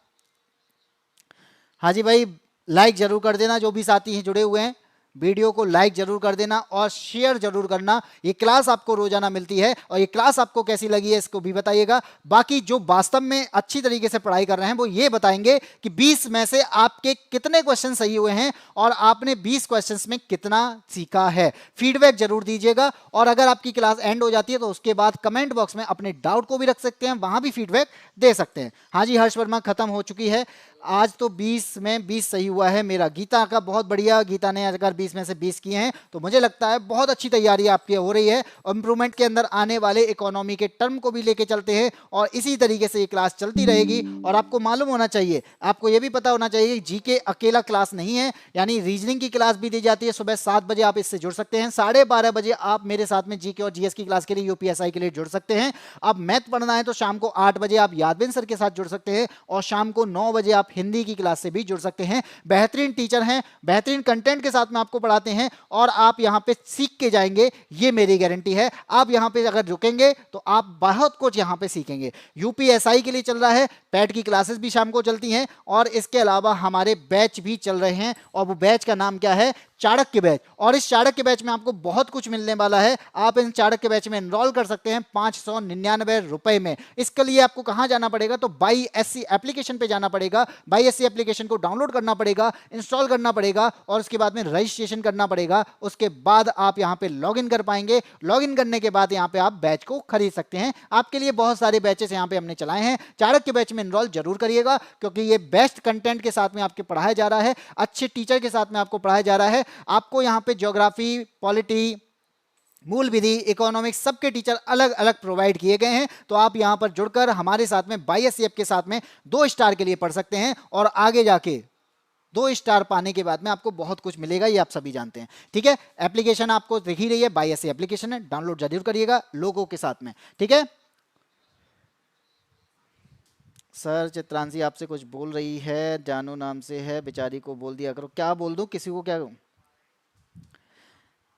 हाँ जी भाई, लाइक जरूर कर देना, जो भी साथी हैं जुड़े हुए हैं वीडियो को लाइक जरूर कर देना और शेयर जरूर करना। ये क्लास आपको रोजाना मिलती है और ये क्लास आपको कैसी लगी है इसको भी बताइएगा। बाकी जो वास्तव में अच्छी तरीके से पढ़ाई कर रहे हैं वो ये बताएंगे कि 20 में से आपके कितने क्वेश्चन सही हुए हैं और आपने 20 क्वेश्चंस में कितना सीखा है। फीडबैक जरूर दीजिएगा और अगर आपकी क्लास एंड हो जाती है तो उसके बाद कमेंट बॉक्स में अपने डाउट को भी रख सकते हैं, वहां भी फीडबैक दे सकते हैं। हाँ जी, हर्ष वर्मा खत्म हो चुकी है। आज तो 20 में 20 सही हुआ है मेरा। गीता का बहुत बढ़िया, गीता ने अगर 20 में से 20 किए हैं तो मुझे लगता है बहुत अच्छी तैयारी आपकी हो रही है। इंप्रूवमेंट के अंदर आने वाले इकोनॉमी के टर्म को भी लेके चलते हैं और इसी तरीके से ये क्लास चलती रहेगी। और आपको मालूम होना चाहिए, आपको ये भी पता होना चाहिए जीके अकेला क्लास नहीं है, यानी रीजनिंग की क्लास भी दी जाती है। सुबह 7 बजे आप इससे जुड़ सकते हैं, 12:30 बजे आप मेरे साथ में जीके और जीएस की क्लास के लिए, यूपीएसआई के लिए जुड़ सकते हैं। अब मैथ पढ़ना है तो शाम को 8 बजे आप यादविन सर के साथ जुड़ सकते हैं और शाम को 9 बजे आप हिंदी की क्लास से भी जुड़ सकते हैं। बेहतरीन टीचर हैं, बेहतरीन कंटेंट के साथ में आपको पढ़ाते हैं और आप यहां पे सीख के जाएंगे, ये मेरी गारंटी है। आप यहां पे अगर रुकेंगे तो आप बहुत कुछ यहां पे सीखेंगे। यूपीएसआई के लिए चल रहा है, पैट की क्लासेस भी शाम को चलती हैं और इसके अलावा हमारे बैच भी चल रहे हैं और वो बैच का नाम क्या है? चाणक्य बैच। और इस चाणक्य बैच में आपको बहुत कुछ मिलने वाला है। आप इन चाणक्य बैच में एनरोल कर सकते हैं 599 रुपए में। इसके लिए आपको कहां जाना पड़ेगा? तो BYSC एप्लीकेशन पे जाना पड़ेगा। BYSC एप्लीकेशन को डाउनलोड करना पड़ेगा, इंस्टॉल करना पड़ेगा और उसके बाद में रजिस्ट्रेशन करना पड़ेगा। उसके बाद आप यहां पे लॉगिन कर पाएंगे। लॉगिन करने के बाद यहां पे आप बैच को खरीद सकते हैं। आपके लिए बहुत सारे बैचेस यहां पे हमने चलाए हैं। चाणक्य बैच में एनरोल जरूर करिएगा क्योंकि ये बेस्ट कंटेंट के साथ में आपके पढ़ाया जा रहा है, अच्छे टीचर के साथ में आपको पढ़ाया जा रहा है। आपको यहां पे ज्योग्राफी, पॉलिटी, मूल विधि, इकोनॉमिक्स सबके टीचर अलग अलग प्रोवाइड किए गए हैं। तो आप यहां पर जुड़कर हमारे साथ में BYSC के साथ में 2 स्टार के लिए पढ़ सकते हैं और आगे जाके 2 स्टार पाने के बाद में आपको बहुत कुछ मिलेगा, ये आप सभी जानते हैं। ठीक है, एप्लीकेशन आपको दिख ही रही है, BYSC एप्लीकेशन है, डाउनलोड जरूर करिएगा लोगों के साथ में। ठीक है सर, चित्रांशी आपसे कुछ बोल रही है, जानू नाम से है, बेचारी को बोल दिया करो। क्या बोल दूं, किसी को क्या?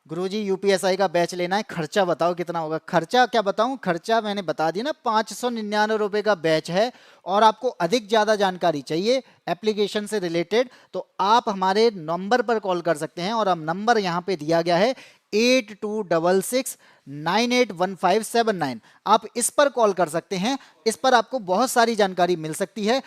गुरुजी यूपीएसआई का बैच लेना है, खर्चा बताओ कितना होगा? खर्चा क्या बताऊं, खर्चा मैंने बता दिया ना, 599 रुपए का बैच है। और आपको अधिक ज्यादा जानकारी चाहिए एप्लीकेशन से रिलेटेड तो आप हमारे नंबर पर कॉल कर सकते हैं और अब नंबर यहां पे दिया गया है 8266981579। आप इस पर कॉल कर सकते हैं, इस पर आपको बहुत सारी जानकारी मिल सकती है।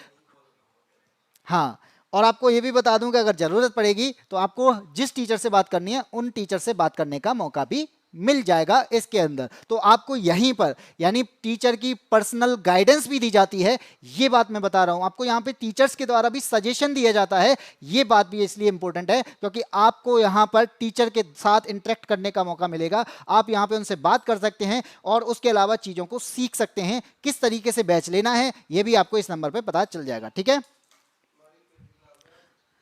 हाँ, और आपको ये भी बता दूं कि अगर जरूरत पड़ेगी तो आपको जिस टीचर से बात करनी है उन टीचर से बात करने का मौका भी मिल जाएगा इसके अंदर। तो आपको यहीं पर यानी टीचर की पर्सनल गाइडेंस भी दी जाती है, ये बात मैं बता रहा हूं आपको। यहां पे टीचर्स के द्वारा भी सजेशन दिया जाता है, ये बात भी इसलिए इंपॉर्टेंट है क्योंकि आपको यहां पर टीचर के साथ इंटरेक्ट करने का मौका मिलेगा। आप यहां पे उनसे बात कर सकते हैं और उसके अलावा चीजों को सीख सकते हैं। किस तरीके से बैच लेना है ये भी आपको इस नंबर पर पता चल जाएगा। ठीक है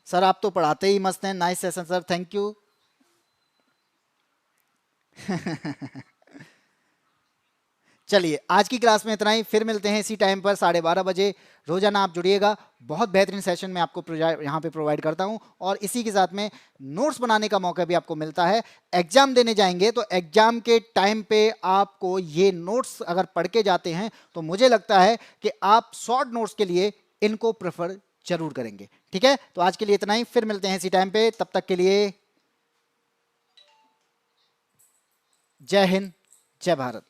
सर, आप तो पढ़ाते ही मस्त हैं। Nice session sir, thank you. चलिए आज की क्लास में इतना ही, फिर मिलते हैं इसी टाइम पर 12:30 बजे। रोजाना आप जुड़िएगा, बहुत बेहतरीन सेशन मैं आपको यहाँ पे प्रोवाइड करता हूँ, और इसी के साथ में नोट्स बनाने का मौका भी आपको मिलता है। एग्जाम देने जाएंगे तो एग्जाम के टाइम पे आपको ये नोट्स अगर पढ़ के जाते हैं तो मुझे लगता है कि आप शॉर्ट नोट्स के लिए इनको प्रेफर जरूर करेंगे। ठीक है, तो आज के लिए इतना ही, फिर मिलते हैं इसी टाइम पे। तब तक के लिए जय हिंद, जय भारत।